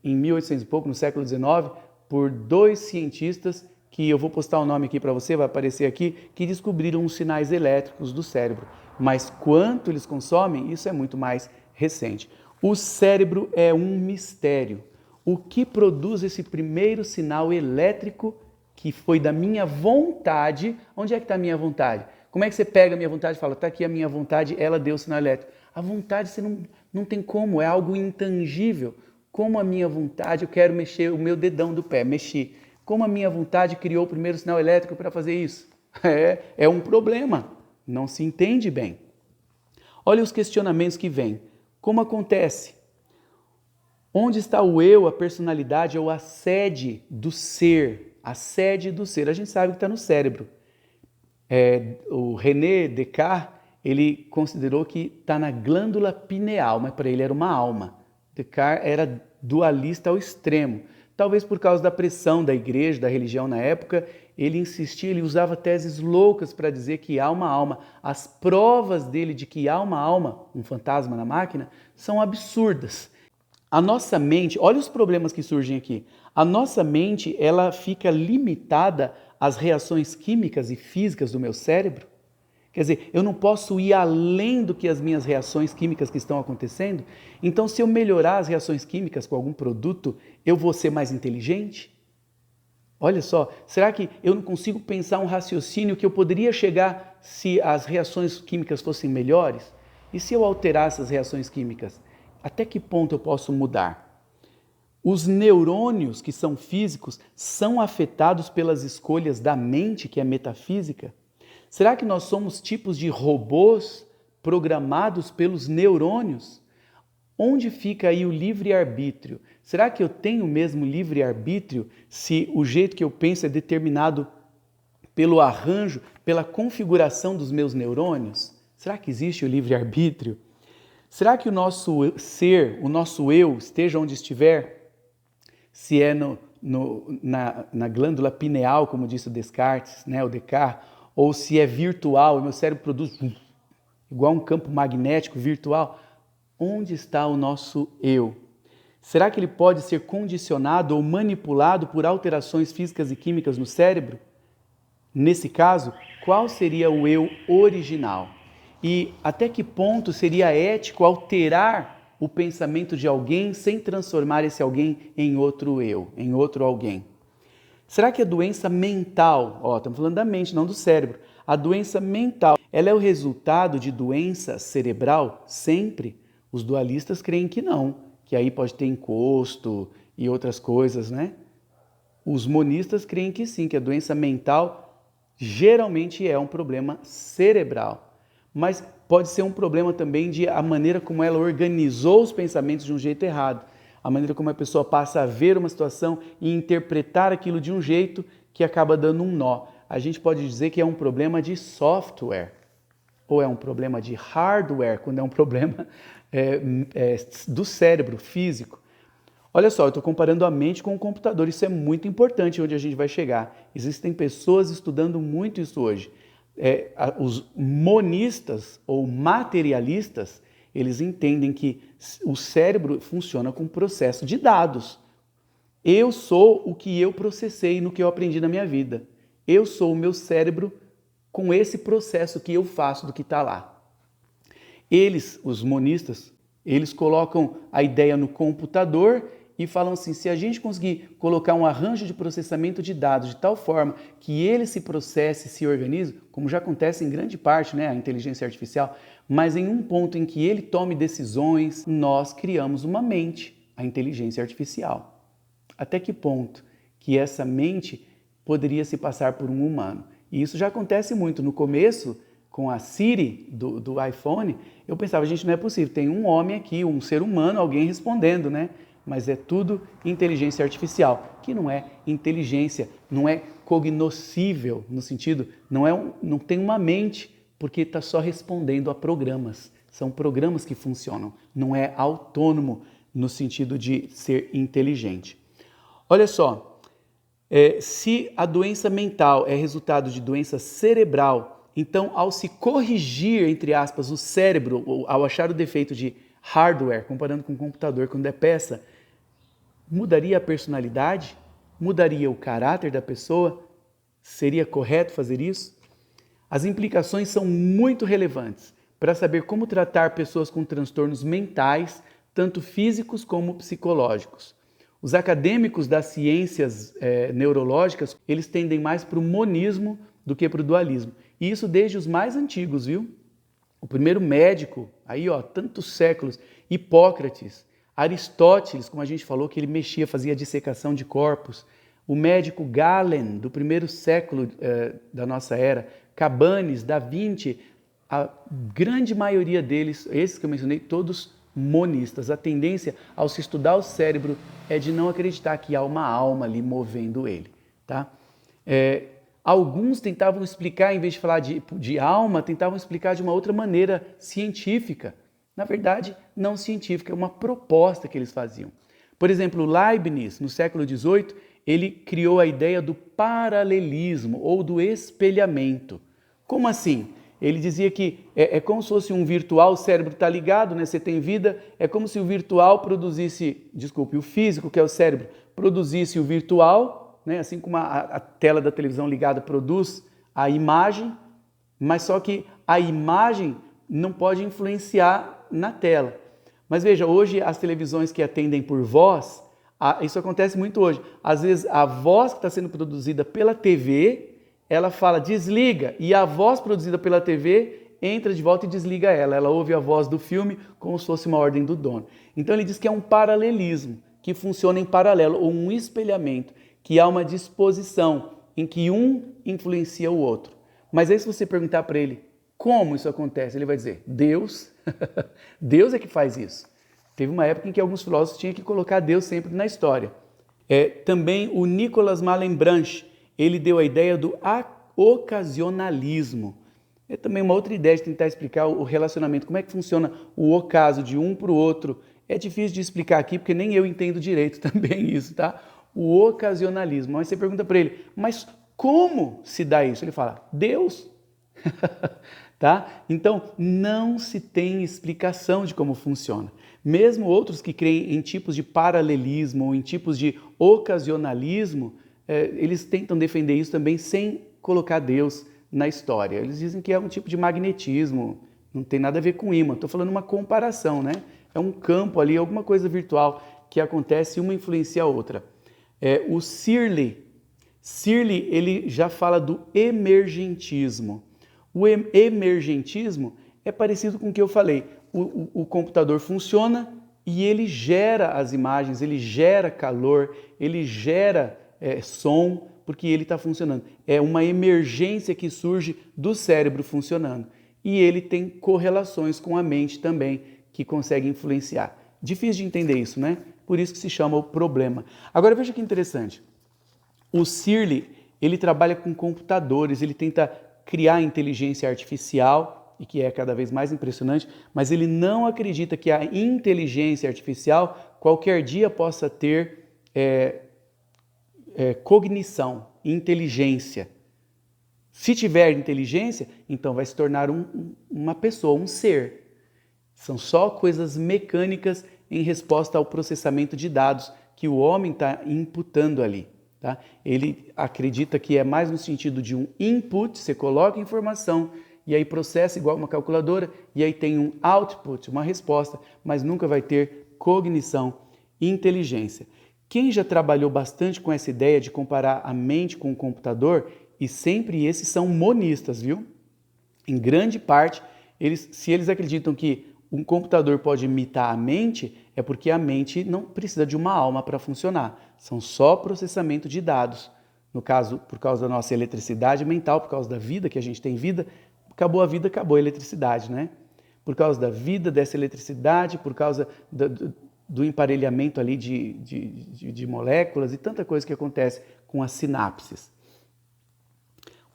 em 1800 e pouco, no século XIX, por 2 cientistas, que eu vou postar o nome aqui para você, vai aparecer aqui, que descobriram os sinais elétricos do cérebro. Mas quanto eles consomem, isso é muito mais recente. O cérebro é um mistério. O que produz esse primeiro sinal elétrico que foi da minha vontade? Onde é que está a minha vontade? Como é que você pega a minha vontade e fala, está aqui a minha vontade, ela deu o sinal elétrico? A vontade você não tem como, é algo intangível. Como a minha vontade, eu quero mexer o meu dedão do pé, mexi. Como a minha vontade criou o primeiro sinal elétrico para fazer isso? É um problema, não se entende bem. Olha os questionamentos que vêm. Como acontece? Onde está o eu, a personalidade ou a sede do ser? A sede do ser, a gente sabe que está no cérebro. O René Descartes, ele considerou que está na glândula pineal, mas para ele era uma alma. Descartes era dualista ao extremo. Talvez por causa da pressão da igreja, da religião na época, ele insistia, ele usava teses loucas para dizer que há uma alma. As provas dele de que há uma alma, um fantasma na máquina, são absurdas. A nossa mente, olha os problemas que surgem aqui. A nossa mente, ela fica limitada às reações químicas e físicas do meu cérebro. Quer dizer, eu não posso ir além do que as minhas reações químicas que estão acontecendo. Então, se eu melhorar as reações químicas com algum produto, eu vou ser mais inteligente? Olha só, será que eu não consigo pensar um raciocínio que eu poderia chegar se as reações químicas fossem melhores? E se eu alterar essas reações químicas? Até que ponto eu posso mudar? Os neurônios, que são físicos, são afetados pelas escolhas da mente, que é metafísica? Será que nós somos tipos de robôs programados pelos neurônios? Onde fica aí o livre-arbítrio? Será que eu tenho mesmo livre-arbítrio se o jeito que eu penso é determinado pelo arranjo, pela configuração dos meus neurônios? Será que existe o livre-arbítrio? Será que o nosso ser, o nosso eu, esteja onde estiver, se é na glândula pineal, como disse o Descartes, né, o Descartes, ou se é virtual, o meu cérebro produz igual um campo magnético virtual, onde está o nosso eu? Será que ele pode ser condicionado ou manipulado por alterações físicas e químicas no cérebro? Nesse caso, qual seria o eu original? E até que ponto seria ético alterar o pensamento de alguém sem transformar esse alguém em outro eu, em outro alguém? Será que a doença mental, estamos falando da mente, não do cérebro, a doença mental, ela é o resultado de doença cerebral sempre? Os dualistas creem que não, que aí pode ter encosto e outras coisas, né? Os monistas creem que sim, que a doença mental geralmente é um problema cerebral, mas pode ser um problema também de a maneira como ela organizou os pensamentos de um jeito errado. A maneira como a pessoa passa a ver uma situação e interpretar aquilo de um jeito que acaba dando um nó. A gente pode dizer que é um problema de software, ou é um problema de hardware, quando é um problema do cérebro físico. Olha só, eu estou comparando a mente com o computador, isso é muito importante onde a gente vai chegar. Existem pessoas estudando muito isso hoje. Os monistas ou materialistas, eles entendem que o cérebro funciona com um processo de dados. Eu sou o que eu processei no que eu aprendi na minha vida. Eu sou o meu cérebro com esse processo que eu faço do que está lá. Eles, os monistas, eles colocam a ideia no computador e falam assim, se a gente conseguir colocar um arranjo de processamento de dados de tal forma que ele se processe, se organize, como já acontece em grande parte, né, a inteligência artificial, mas em um ponto em que ele tome decisões, nós criamos uma mente, a inteligência artificial. Até que ponto que essa mente poderia se passar por um humano? E isso já acontece muito. No começo, com a Siri do iPhone, eu pensava, gente, não é possível, tem um homem aqui, um ser humano, alguém respondendo, né? Mas é tudo inteligência artificial, que não é inteligência, não é cognoscível, no sentido, não tem uma mente, porque está só respondendo a programas. São programas que funcionam, não é autônomo no sentido de ser inteligente. Olha só, se a doença mental é resultado de doença cerebral, então ao se corrigir, entre aspas, o cérebro, ao achar o defeito de hardware, comparando com o computador, quando é peça, mudaria a personalidade? Mudaria o caráter da pessoa? Seria correto fazer isso? As implicações são muito relevantes para saber como tratar pessoas com transtornos mentais, tanto físicos como psicológicos. Os acadêmicos das ciências neurológicas, eles tendem mais para o monismo do que para o dualismo. E isso desde os mais antigos, viu? O primeiro médico, aí ó, tantos séculos, Hipócrates, Aristóteles, como a gente falou, que ele mexia, fazia dissecação de corpos. O médico Galen, do primeiro século da nossa era, Cabanes, Da Vinci, a grande maioria deles, esses que eu mencionei, todos monistas. A tendência ao se estudar o cérebro é de não acreditar que há uma alma ali movendo ele. Tá? Alguns tentavam explicar, em vez de falar de alma, tentavam explicar de uma outra maneira científica. Na verdade, não científica, é uma proposta que eles faziam. Por exemplo, Leibniz, no século XVIII, ele criou a ideia do paralelismo ou do espelhamento. Como assim? Ele dizia que é como se fosse um virtual, o cérebro está ligado, né? Você tem vida, é como se o virtual produzisse, o físico, que é o cérebro, produzisse o virtual, né? Assim como a tela da televisão ligada produz a imagem, mas só que a imagem não pode influenciar na tela. Mas veja, hoje as televisões que atendem por voz, isso acontece muito hoje. Às vezes a voz que está sendo produzida pela TV, ela fala desliga, e a voz produzida pela TV entra de volta e desliga ela. Ela ouve a voz do filme como se fosse uma ordem do dono. Então ele diz que é um paralelismo, que funciona em paralelo, ou um espelhamento, que há uma disposição em que um influencia o outro. Mas aí se você perguntar para ele como isso acontece, ele vai dizer, Deus, Deus é que faz isso. Teve uma época em que alguns filósofos tinham que colocar Deus sempre na história. Também o Nicolas Malebranche, ele deu a ideia do ocasionalismo. É também uma outra ideia de tentar explicar o relacionamento, como é que funciona o ocaso de um para o outro. É difícil de explicar aqui, porque nem eu entendo direito também isso, tá? O ocasionalismo. Aí você pergunta para ele, mas como se dá isso? Ele fala, Deus. Tá? Então, não se tem explicação de como funciona. Mesmo outros que creem em tipos de paralelismo ou em tipos de ocasionalismo, eles tentam defender isso também sem colocar Deus na história. Eles dizem que é um tipo de magnetismo, não tem nada a ver com ímã. Estou falando uma comparação, né? É um campo ali, alguma coisa virtual que acontece e uma influencia a outra. O Searle, ele já fala do emergentismo. O emergentismo é parecido com o que eu falei. O computador funciona e ele gera as imagens, ele gera calor, ele gera som, porque ele está funcionando. É uma emergência que surge do cérebro funcionando. E ele tem correlações com a mente também, que consegue influenciar. Difícil de entender isso, né? Por isso que se chama o problema. Agora veja que interessante. O Searle, ele trabalha com computadores, ele tenta criar inteligência artificial, e que é cada vez mais impressionante, mas ele não acredita que a inteligência artificial qualquer dia possa ter cognição, inteligência. Se tiver inteligência, então vai se tornar uma pessoa, um ser. São só coisas mecânicas em resposta ao processamento de dados que o homem está imputando ali. Tá? Ele acredita que é mais no sentido de um input, você coloca informação e aí processa igual uma calculadora e aí tem um output, uma resposta, mas nunca vai ter cognição e inteligência. Quem já trabalhou bastante com essa ideia de comparar a mente com o computador, e sempre esses são monistas, viu? Em grande parte, se eles acreditam que um computador pode imitar a mente, é porque a mente não precisa de uma alma para funcionar. São só processamento de dados. No caso, por causa da nossa eletricidade mental, por causa da vida, que a gente tem vida, acabou a vida, acabou a eletricidade, né? Por causa da vida dessa eletricidade, por causa do emparelhamento ali de moléculas e tanta coisa que acontece com as sinapses.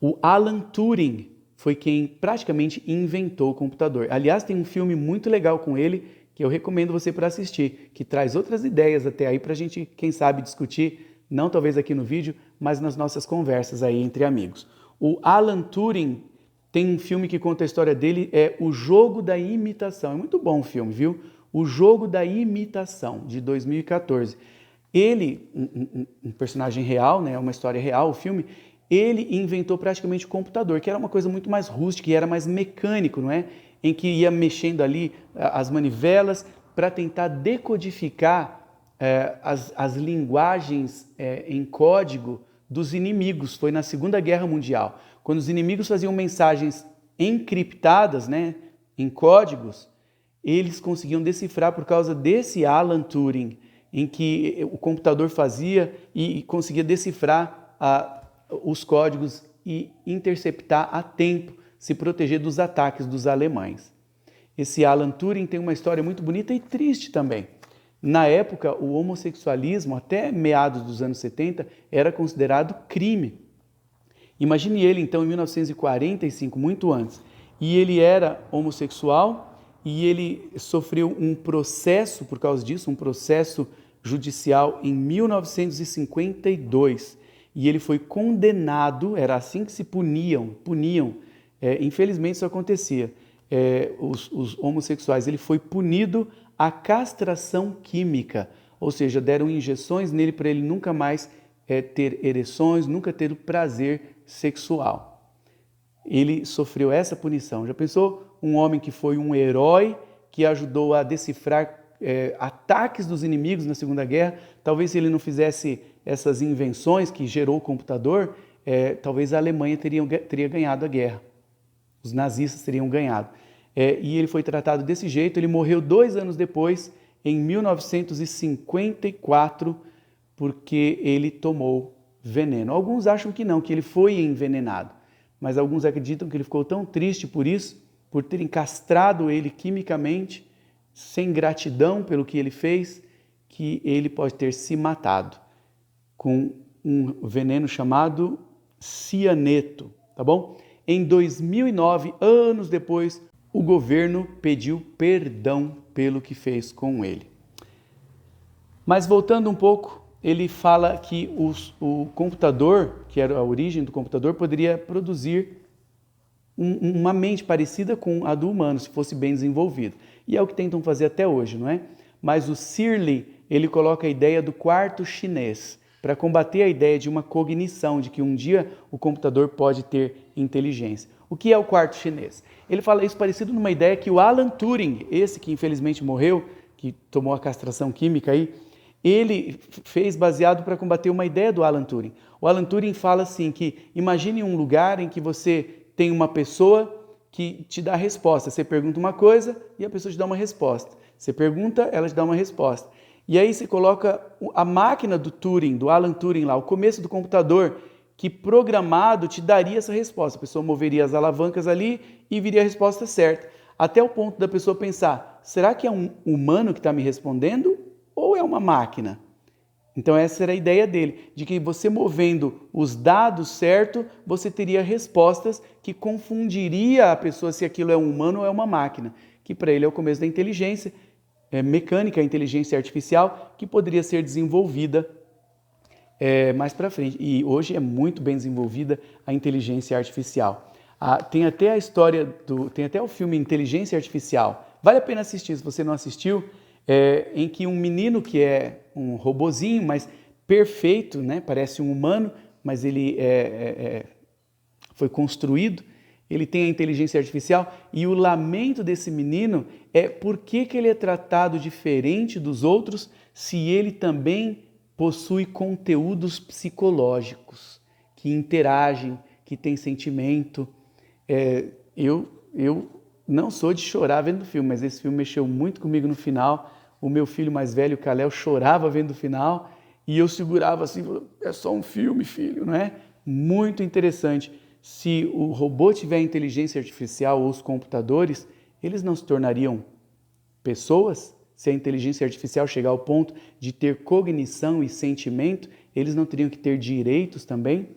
O Alan Turing foi quem praticamente inventou o computador. Aliás, tem um filme muito legal com ele que eu recomendo você para assistir, que traz outras ideias até aí para a gente, quem sabe, discutir, não talvez aqui no vídeo, mas nas nossas conversas aí entre amigos. O Alan Turing tem um filme que conta a história dele, é O Jogo da Imitação. É muito bom o filme, viu? O Jogo da Imitação, de 2014. Ele, um personagem real, né, uma história real, o filme, ele inventou praticamente o computador, que era uma coisa muito mais rústica e era mais mecânico, não é? Em que ia mexendo ali as manivelas para tentar decodificar as linguagens em código dos inimigos. Foi na Segunda Guerra Mundial. Quando os inimigos faziam mensagens encriptadas, né, em códigos, eles conseguiam decifrar por causa desse Alan Turing, em que o computador fazia e conseguia decifrar os códigos e interceptar a tempo, se proteger dos ataques dos alemães. Esse Alan Turing tem uma história muito bonita e triste também. Na época, o homossexualismo, até meados dos anos 70, era considerado crime. Imagine ele, então, em 1945, muito antes, e ele era homossexual e ele sofreu um processo por causa disso, um processo judicial em 1952, e ele foi condenado, era assim que se puniam, infelizmente isso acontecia, os homossexuais, ele foi punido a castração química, ou seja, deram injeções nele para ele nunca mais ter ereções, nunca ter o prazer sexual. Ele sofreu essa punição. Já pensou? Um homem que foi um herói, que ajudou a decifrar ataques dos inimigos na Segunda Guerra, talvez se ele não fizesse essas invenções que gerou o computador, talvez a Alemanha teria ganhado a guerra. Os nazistas teriam ganhado. E ele foi tratado desse jeito, ele morreu 2 anos depois, em 1954, porque ele tomou veneno. Alguns acham que não, que ele foi envenenado, mas alguns acreditam que ele ficou tão triste por isso, por terem castrado ele quimicamente, sem gratidão pelo que ele fez, que ele pode ter se matado com um veneno chamado cianeto, tá bom? Em 2009, anos depois, o governo pediu perdão pelo que fez com ele. Mas voltando um pouco, ele fala que o computador, que era a origem do computador, poderia produzir uma mente parecida com a do humano, se fosse bem desenvolvido. E é o que tentam fazer até hoje, não é? Mas o Searle, ele coloca a ideia do quarto chinês, para combater a ideia de uma cognição, de que um dia o computador pode ter inteligência. O que é o quarto chinês? Ele fala isso parecido numa ideia que o Alan Turing, esse que infelizmente morreu, que tomou a castração química aí, ele fez baseado para combater uma ideia do Alan Turing. O Alan Turing fala assim que imagine um lugar em que você tem uma pessoa que te dá a resposta. Você pergunta uma coisa e a pessoa te dá uma resposta. Você pergunta, ela te dá uma resposta. E aí você coloca a máquina do Turing, do Alan Turing lá, o começo do computador, que programado te daria essa resposta. A pessoa moveria as alavancas ali e viria a resposta certa. Até o ponto da pessoa pensar, será que é um humano que está me respondendo ou é uma máquina? Então essa era a ideia dele, de que você movendo os dados certo, você teria respostas que confundiria a pessoa se aquilo é um humano ou é uma máquina, que para ele é o começo da inteligência mecânica, a inteligência artificial, que poderia ser desenvolvida mais para frente. E hoje é muito bem desenvolvida a inteligência artificial. Tem até a história, tem até o filme Inteligência Artificial. Vale a pena assistir, se você não assistiu, em que um menino que é um robozinho, mas perfeito, né? Parece um humano, mas ele foi construído, ele tem a inteligência artificial, e o lamento desse menino é por que ele é tratado diferente dos outros se ele também possui conteúdos psicológicos, que interagem, que têm sentimento. Eu não sou de chorar vendo o filme, mas esse filme mexeu muito comigo no final. O meu filho mais velho, o Kalel, chorava vendo o final e eu segurava assim, é só um filme, filho, não é? Muito interessante. se o robô tiver inteligência artificial ou os computadores, eles não se tornariam pessoas? Se a inteligência artificial chegar ao ponto de ter cognição e sentimento, eles não teriam que ter direitos também?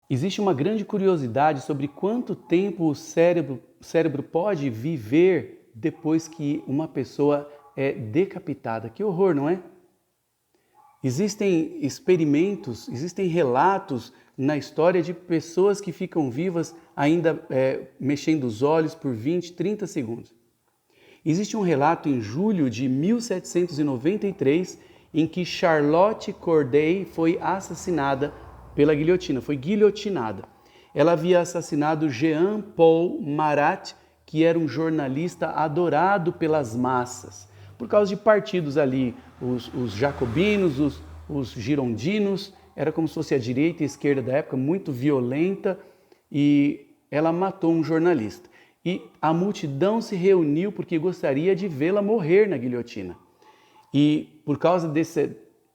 Existe uma grande curiosidade sobre quanto tempo o cérebro pode viver depois que uma pessoa é decapitada. Que horror, não é? Existem experimentos, existem relatos na história de pessoas que ficam vivas ainda mexendo os olhos por 20, 30 segundos. Existe um relato em julho de 1793 em que Charlotte Corday foi assassinada pela guilhotina, foi guilhotinada. Ela havia assassinado Jean-Paul Marat, que era um jornalista adorado pelas massas, por causa de partidos ali, os jacobinos, os girondinos, era como se fosse a direita e a esquerda da época, muito violenta, e ela matou um jornalista. E a multidão se reuniu porque gostaria de vê-la morrer na guilhotina. E por causa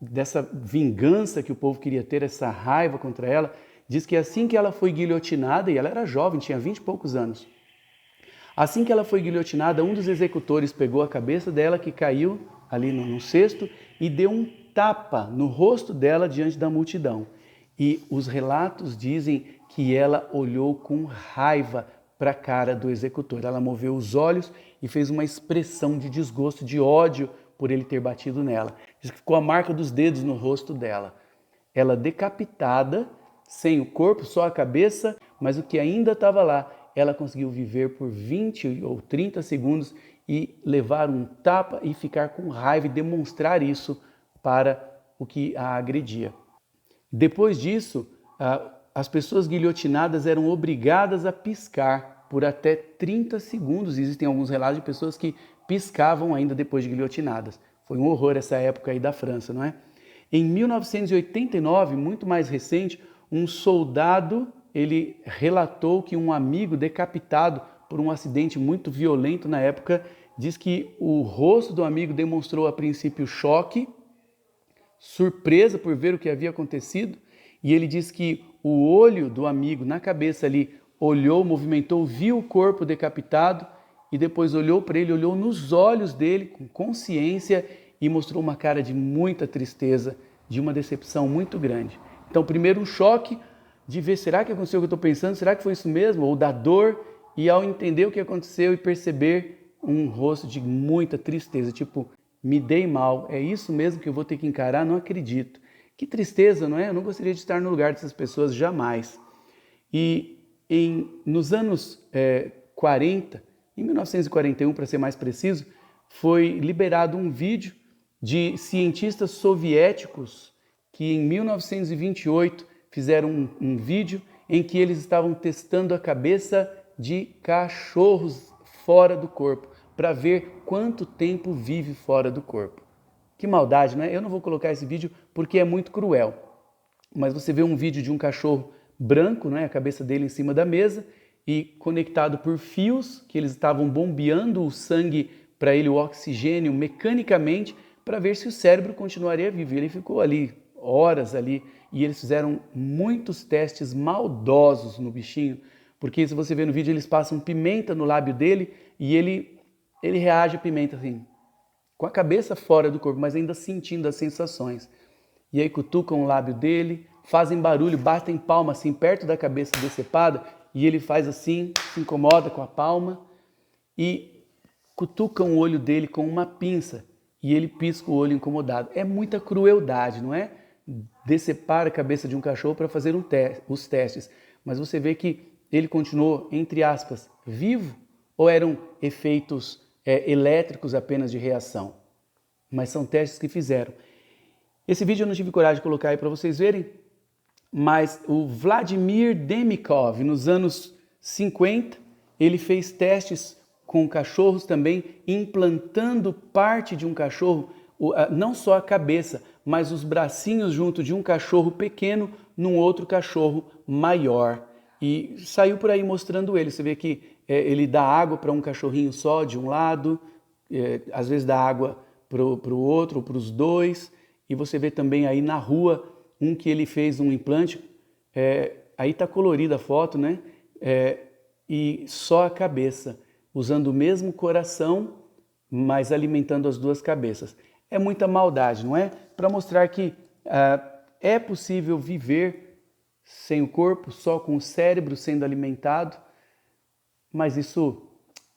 dessa vingança que o povo queria ter, essa raiva contra ela, diz que assim que ela foi guilhotinada, e ela era jovem, tinha 20 e poucos anos, assim que ela foi guilhotinada, um dos executores pegou a cabeça dela, que caiu ali no cesto, e deu um tapa no rosto dela diante da multidão. E os relatos dizem que ela olhou com raiva para a cara do executor. Ela moveu os olhos e fez uma expressão de desgosto, de ódio por ele ter batido nela. Diz que ficou a marca dos dedos no rosto dela. Ela decapitada, sem o corpo, só a cabeça, mas o que ainda estava lá, ela conseguiu viver por 20 ou 30 segundos e levar um tapa e ficar com raiva e demonstrar isso para o que a agredia. Depois disso, as pessoas guilhotinadas eram obrigadas a piscar por até 30 segundos. Existem alguns relatos de pessoas que piscavam ainda depois de guilhotinadas. Foi um horror essa época aí da França, não é? Em 1989, muito mais recente, um soldado, ele relatou que um amigo decapitado por um acidente muito violento na época, diz que o rosto do amigo demonstrou a princípio choque, surpresa por ver o que havia acontecido, e ele diz que o olho do amigo na cabeça ali olhou, movimentou, viu o corpo decapitado e depois olhou para ele, olhou nos olhos dele com consciência e mostrou uma cara de muita tristeza, de uma decepção muito grande. Então, primeiro um choque de ver, será que aconteceu o que eu estou pensando? Será que foi isso mesmo? Ou da dor, e ao entender o que aconteceu e perceber um rosto de muita tristeza, tipo, me dei mal, é isso mesmo que eu vou ter que encarar? Não acredito. Que tristeza, não é? Eu não gostaria de estar no lugar dessas pessoas jamais. E nos anos 40, em 1941 para ser mais preciso, foi liberado um vídeo de cientistas soviéticos que em 1928 fizeram um vídeo em que eles estavam testando a cabeça de cachorros fora do corpo, para ver quanto tempo vive fora do corpo. Que maldade, não é? Eu não vou colocar esse vídeo porque é muito cruel. Mas você vê um vídeo de um cachorro branco, não é? A cabeça dele em cima da mesa e conectado por fios que eles estavam bombeando o sangue para ele, o oxigênio, mecanicamente, para ver se o cérebro continuaria vivo. Ele ficou ali horas ali e eles fizeram muitos testes maldosos no bichinho, porque se você vê no vídeo, eles passam pimenta no lábio dele e ele reage à pimenta assim, com a cabeça fora do corpo, mas ainda sentindo as sensações. E aí cutucam o lábio dele, fazem barulho, batem palma assim perto da cabeça decepada e ele faz assim, se incomoda com a palma e cutucam o olho dele com uma pinça e ele pisca o olho incomodado. É muita crueldade, não é? Decepar a cabeça de um cachorro para fazer os testes. Mas você vê que ele continuou, entre aspas, vivo ou eram efeitos elétricos apenas de reação? Mas são testes que fizeram. Esse vídeo eu não tive coragem de colocar aí para vocês verem, mas o Vladimir Demikov, nos anos 50, ele fez testes com cachorros também, implantando parte de um cachorro, não só a cabeça, mas os bracinhos junto de um cachorro pequeno num outro cachorro maior. E saiu por aí mostrando ele. Você vê que ele dá água para um cachorrinho só de um lado, às vezes dá água para o outro, para os dois. E você vê também aí na rua um que ele fez um implante Aí está colorida a foto, né? E só a cabeça, usando o mesmo coração, mas alimentando as duas cabeças. É muita maldade, não é? Para mostrar que é possível viver sem o corpo, só com o cérebro sendo alimentado, mas isso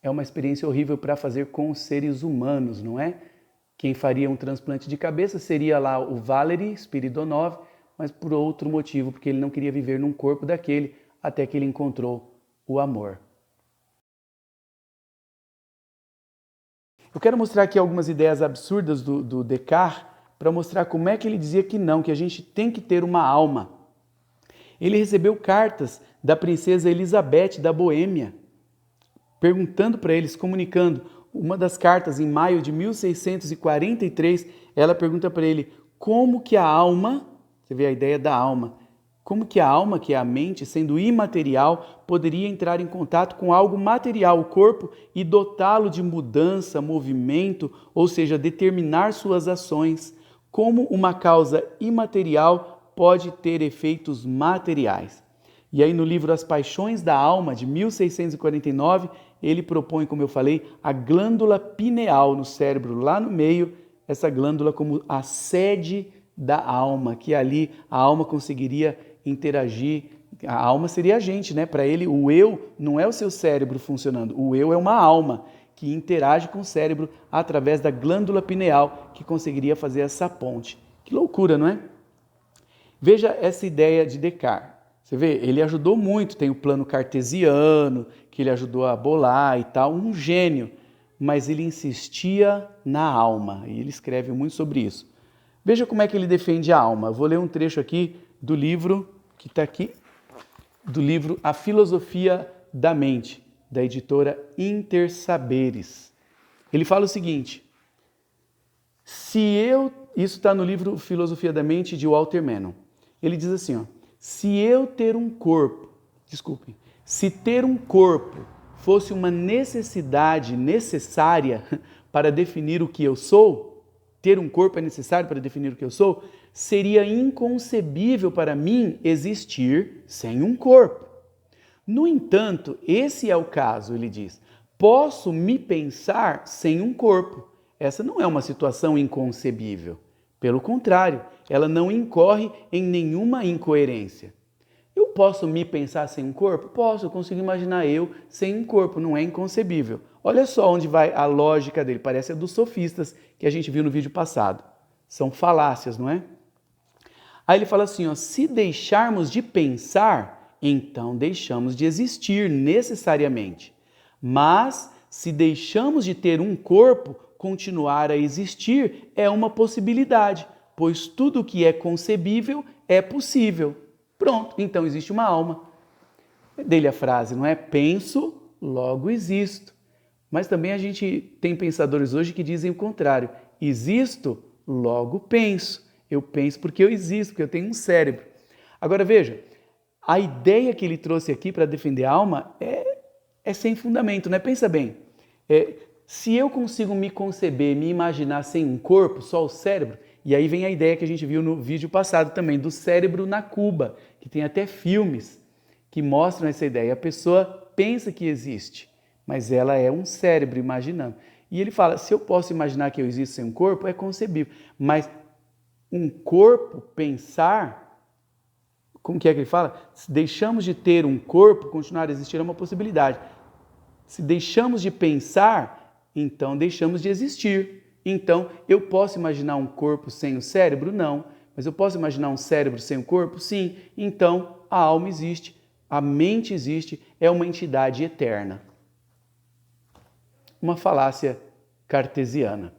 é uma experiência horrível para fazer com os seres humanos, não é? Quem faria um transplante de cabeça seria lá o Valery Spiridonov, mas por outro motivo, porque ele não queria viver num corpo daquele, até que ele encontrou o amor. Eu quero mostrar aqui algumas ideias absurdas do Descartes, para mostrar como é que ele dizia que não, que a gente tem que ter uma alma. Ele recebeu cartas da princesa Elizabeth da Boêmia, perguntando para eles, comunicando. Uma das cartas, em maio de 1643, ela pergunta para ele como que a alma, você vê a ideia da alma, como que a alma, que é a mente, sendo imaterial, poderia entrar em contato com algo material, o corpo, e dotá-lo de mudança, movimento, ou seja, determinar suas ações. Como uma causa imaterial pode ter efeitos materiais. E aí no livro As Paixões da Alma, de 1649, ele propõe, como eu falei, a glândula pineal no cérebro, lá no meio, essa glândula como a sede da alma, que ali a alma conseguiria interagir. A alma seria a gente, né? Para ele, o eu não é o seu cérebro funcionando, o eu é uma alma que interage com o cérebro através da glândula pineal, que conseguiria fazer essa ponte. Que loucura, não é? Veja essa ideia de Descartes. Você vê, ele ajudou muito, tem o plano cartesiano, que ele ajudou a bolar e tal, um gênio, mas ele insistia na alma, e ele escreve muito sobre isso. Veja como é que ele defende a alma. Eu vou ler um trecho aqui do livro, que está aqui, do livro A Filosofia da Mente, da editora Intersaberes. Ele fala o seguinte: isso está no livro Filosofia da Mente, de Walter Manon. Ele diz assim, ó, se ter um corpo fosse uma necessidade necessária para definir o que eu sou, ter um corpo é necessário para definir o que eu sou, seria inconcebível para mim existir sem um corpo. No entanto, esse é o caso, ele diz. Posso me pensar sem um corpo. Essa não é uma situação inconcebível. Pelo contrário, ela não incorre em nenhuma incoerência. Eu posso me pensar sem um corpo? Posso, eu consigo imaginar eu sem um corpo, não é inconcebível. Olha só onde vai a lógica dele, parece a dos sofistas que a gente viu no vídeo passado. São falácias, não é? Aí ele fala assim, ó, se deixarmos de pensar, então deixamos de existir necessariamente. Mas se deixamos de ter um corpo, continuar a existir é uma possibilidade, pois tudo que é concebível é possível. Pronto, então existe uma alma. É dele a frase, não é? Penso, logo existo. Mas também a gente tem pensadores hoje que dizem o contrário. Existo, logo penso. Eu penso porque eu existo, porque eu tenho um cérebro. Agora veja, a ideia que ele trouxe aqui para defender a alma é sem fundamento, né? Pensa bem. Se eu consigo me conceber, me imaginar sem um corpo, só o cérebro, e aí vem a ideia que a gente viu no vídeo passado também, do cérebro na cuba, que tem até filmes que mostram essa ideia. A pessoa pensa que existe, mas ela é um cérebro imaginando. E ele fala, se eu posso imaginar que eu existo sem um corpo, é concebível. Mas um corpo, pensar, como que é que ele fala? Se deixamos de ter um corpo, continuar a existir é uma possibilidade. Se deixamos de pensar, então deixamos de existir. Então, eu posso imaginar um corpo sem o cérebro? Não. Mas eu posso imaginar um cérebro sem o corpo? Sim. Então, a alma existe, a mente existe, é uma entidade eterna. Uma falácia cartesiana.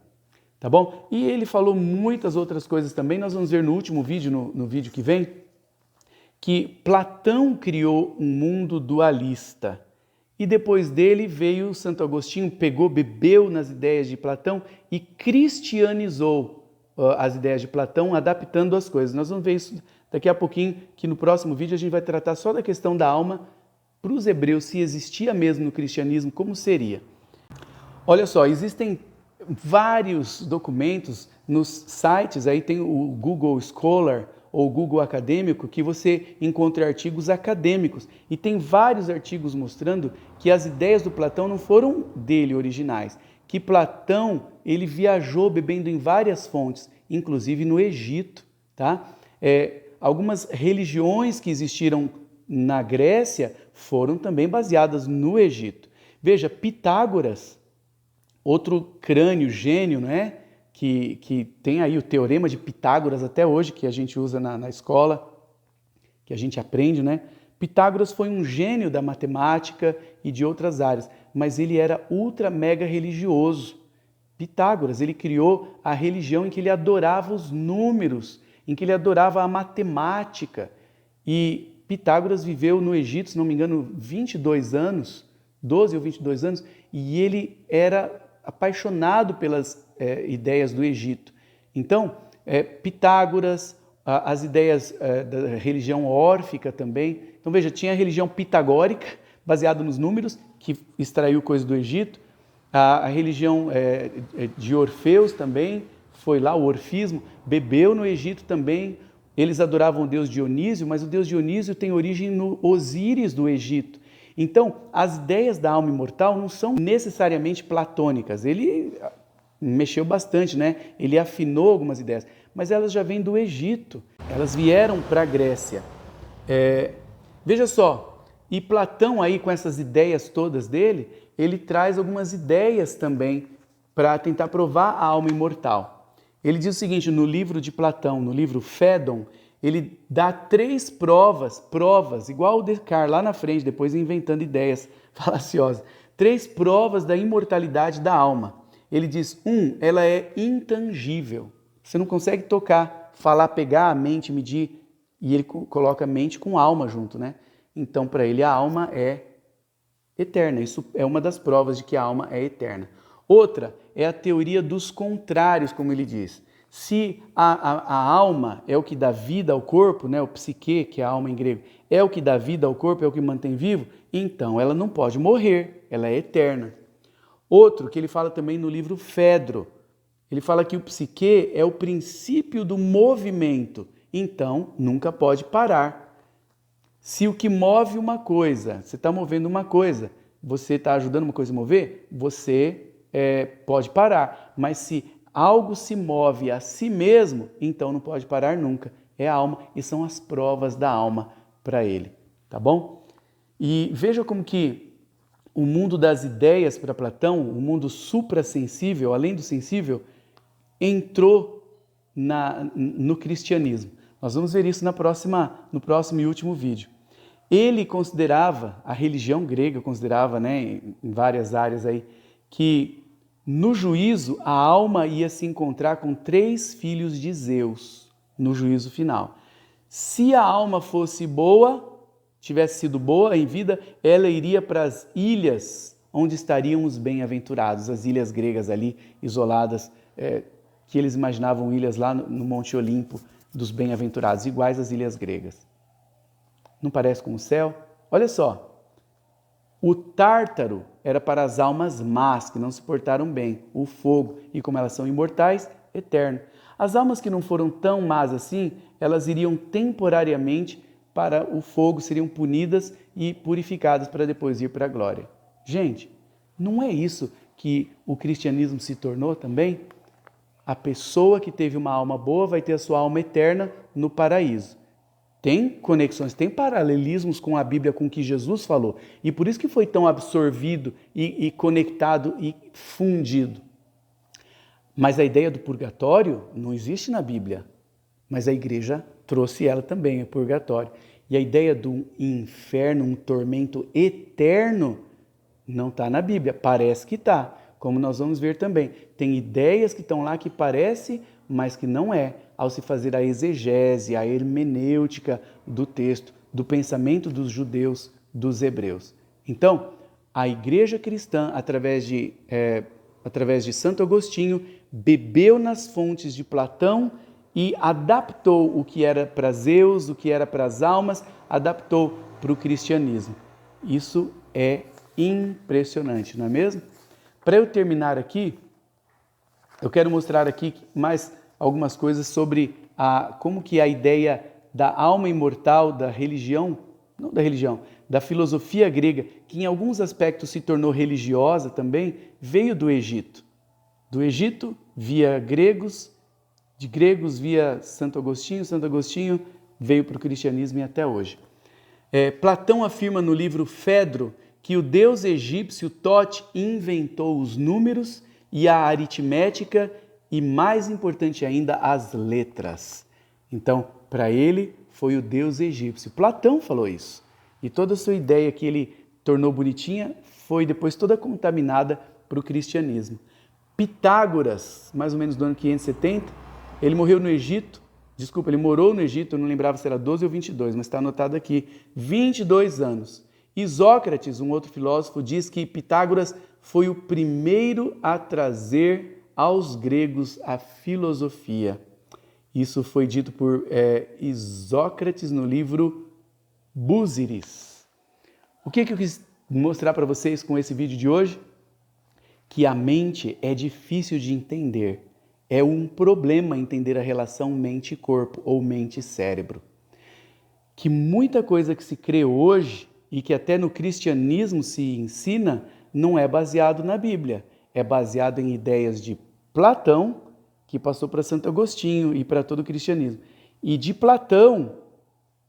Tá bom? E ele falou muitas outras coisas também. Nós vamos ver no último vídeo, no vídeo que vem, que Platão criou um mundo dualista. E depois dele veio Santo Agostinho, bebeu nas ideias de Platão e cristianizou as ideias de Platão, adaptando as coisas. Nós vamos ver isso daqui a pouquinho, que no próximo vídeo a gente vai tratar só da questão da alma para os hebreus, se existia mesmo no cristianismo, como seria. Olha só, existem vários documentos nos sites, aí tem o Google Scholar, ou Google Acadêmico que você encontre artigos acadêmicos. E tem vários artigos mostrando que as ideias do Platão não foram dele originais, que Platão ele viajou bebendo em várias fontes, inclusive no Egito. Tá? Algumas religiões que existiram na Grécia foram também baseadas no Egito. Veja, Pitágoras, outro crânio, gênio, né? Que tem aí o teorema de Pitágoras até hoje, que a gente usa na escola, que a gente aprende, né? Pitágoras foi um gênio da matemática e de outras áreas, mas ele era ultra mega religioso. Pitágoras, ele criou a religião em que ele adorava os números, em que ele adorava a matemática. E Pitágoras viveu no Egito, se não me engano, 22 anos, 12 ou 22 anos, e ele era apaixonado pelas ideias do Egito. Então, Pitágoras, as ideias da religião órfica também. Então, veja, tinha a religião pitagórica, baseada nos números, que extraiu coisas do Egito. A religião de Orfeus também, foi lá o orfismo, bebeu no Egito também. Eles adoravam o deus Dionísio, mas o deus Dionísio tem origem no Osíris do Egito. Então, as ideias da alma imortal não são necessariamente platônicas. Ele mexeu bastante, né? Ele afinou algumas ideias, mas elas já vêm do Egito. Elas vieram para a Grécia. Veja só, e Platão aí com essas ideias todas dele, ele traz algumas ideias também para tentar provar a alma imortal. Ele diz o seguinte, no livro de Platão, no livro Fédon, ele dá 3 provas, igual o Descartes lá na frente, depois inventando ideias falaciosas. 3 provas da imortalidade da alma. Ele diz, ela é intangível. Você não consegue tocar, falar, pegar a mente, medir, e ele coloca mente com alma junto, né? Então, para ele, a alma é eterna. Isso é uma das provas de que a alma é eterna. Outra é a teoria dos contrários, como ele diz. Se a alma é o que dá vida ao corpo, né, o psique, que é a alma em grego, é o que dá vida ao corpo, é o que mantém vivo, então ela não pode morrer, ela é eterna. Outro que ele fala também no livro Fedro, ele fala que o psique é o princípio do movimento, então nunca pode parar. Se o que move uma coisa, você está movendo uma coisa, você está ajudando uma coisa a mover, você pode parar, mas se algo se move a si mesmo, então não pode parar nunca. É a alma e são as provas da alma para ele, tá bom? E veja como que o mundo das ideias para Platão, o mundo suprassensível, além do sensível, entrou no cristianismo. Nós vamos ver isso no próximo e último vídeo. Ele considerava, a religião grega considerava, né, em várias áreas aí, que no juízo, a alma ia se encontrar com 3 filhos de Zeus, no juízo final. Se a alma fosse boa, tivesse sido boa em vida, ela iria para as ilhas onde estariam os bem-aventurados, as ilhas gregas ali, isoladas, que eles imaginavam ilhas lá no Monte Olimpo dos bem-aventurados, iguais às ilhas gregas. Não parece com o céu? Olha só. O Tártaro era para as almas más, que não se portaram bem. O fogo, e como elas são imortais, eterno. As almas que não foram tão más assim, elas iriam temporariamente para o fogo, seriam punidas e purificadas para depois ir para a glória. Gente, não é isso que o cristianismo se tornou também? A pessoa que teve uma alma boa vai ter a sua alma eterna no paraíso. Tem conexões, tem paralelismos com a Bíblia, com o que Jesus falou. E por isso que foi tão absorvido e conectado e fundido. Mas a ideia do purgatório não existe na Bíblia. Mas a igreja trouxe ela também, o purgatório. E a ideia do inferno, um tormento eterno, não está na Bíblia. Parece que está, como nós vamos ver também. Tem ideias que estão lá que parece, mas que não é. Ao se fazer a exegese, a hermenêutica do texto, do pensamento dos judeus, dos hebreus. Então, a igreja cristã, através de Santo Agostinho, bebeu nas fontes de Platão e adaptou o que era para Zeus, o que era para as almas, adaptou para o cristianismo. Isso é impressionante, não é mesmo? Para eu terminar aqui, eu quero mostrar aqui mais algumas coisas sobre como que a ideia da alma imortal, da religião, não da religião, da filosofia grega, que em alguns aspectos se tornou religiosa também, veio do Egito. Do Egito via gregos, de gregos via Santo Agostinho veio para o cristianismo e até hoje. Platão afirma no livro Fedro que o deus egípcio Tote inventou os números e a aritmética e, mais importante ainda, as letras. Então, para ele, foi o deus egípcio. Platão falou isso. E toda a sua ideia que ele tornou bonitinha foi depois toda contaminada para o cristianismo. Pitágoras, mais ou menos do ano 570, ele morreu no Egito. Desculpa, ele morou no Egito, eu não lembrava se era 12 ou 22, mas está anotado aqui, 22 anos. Isócrates, um outro filósofo, diz que Pitágoras foi o primeiro a trazer aos gregos a filosofia. Isso foi dito por Isócrates no livro Búziris. O que eu quis mostrar para vocês com esse vídeo de hoje? Que a mente é difícil de entender. É um problema entender a relação mente-corpo ou mente-cérebro. Que muita coisa que se crê hoje e que até no cristianismo se ensina não é baseado na Bíblia. É baseado em ideias de Platão, que passou para Santo Agostinho e para todo o cristianismo. E de Platão,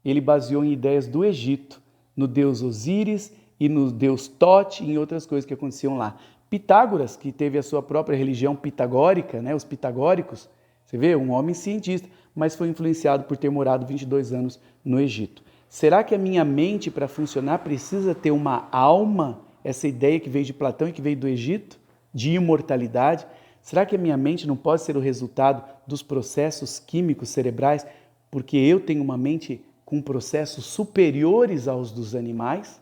ele baseou em ideias do Egito, no deus Osíris e no deus Tote e em outras coisas que aconteciam lá. Pitágoras, que teve a sua própria religião pitagórica, né, os pitagóricos, você vê, um homem cientista, mas foi influenciado por ter morado 22 anos no Egito. Será que a minha mente, para funcionar, precisa ter uma alma, essa ideia que veio de Platão e que veio do Egito, de imortalidade? Será que a minha mente não pode ser o resultado dos processos químicos cerebrais, porque eu tenho uma mente com processos superiores aos dos animais?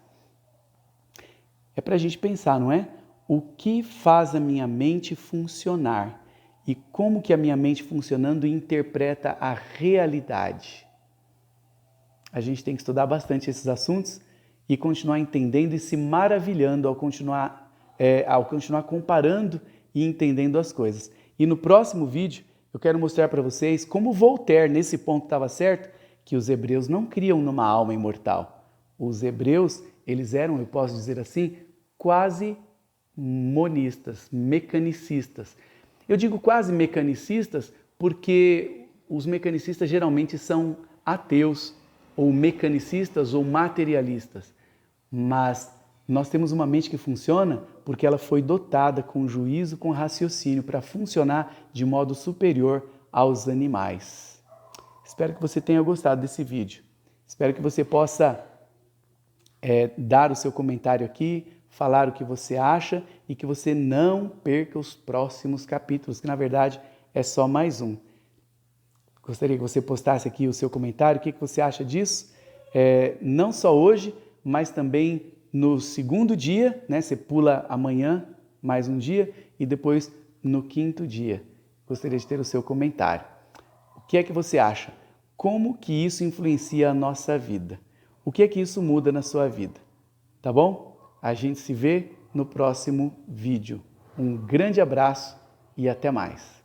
É para a gente pensar, não é? O que faz a minha mente funcionar e como que a minha mente funcionando interpreta a realidade. A gente tem que estudar bastante esses assuntos e continuar entendendo e se maravilhando ao continuar comparando e entendendo as coisas. E no próximo vídeo eu quero mostrar para vocês como Voltaire, nesse ponto estava certo, que os hebreus não criam numa alma imortal. Os hebreus, eles eram, eu posso dizer assim, quase monistas, mecanicistas. Eu digo quase mecanicistas porque os mecanicistas geralmente são ateus, ou mecanicistas ou materialistas. Mas nós temos uma mente que funciona porque ela foi dotada com juízo, com raciocínio, para funcionar de modo superior aos animais. Espero que você tenha gostado desse vídeo. Espero que você possa dar o seu comentário aqui, falar o que você acha e que você não perca os próximos capítulos, que na verdade é só mais um. Gostaria que você postasse aqui o seu comentário, o que você acha disso? Não só hoje, mas também no segundo dia, né? Você pula amanhã mais um dia e depois no quinto dia. Gostaria de ter o seu comentário. O que é que você acha? Como que isso influencia a nossa vida? O que é que isso muda na sua vida? Tá bom? A gente se vê no próximo vídeo. Um grande abraço e até mais.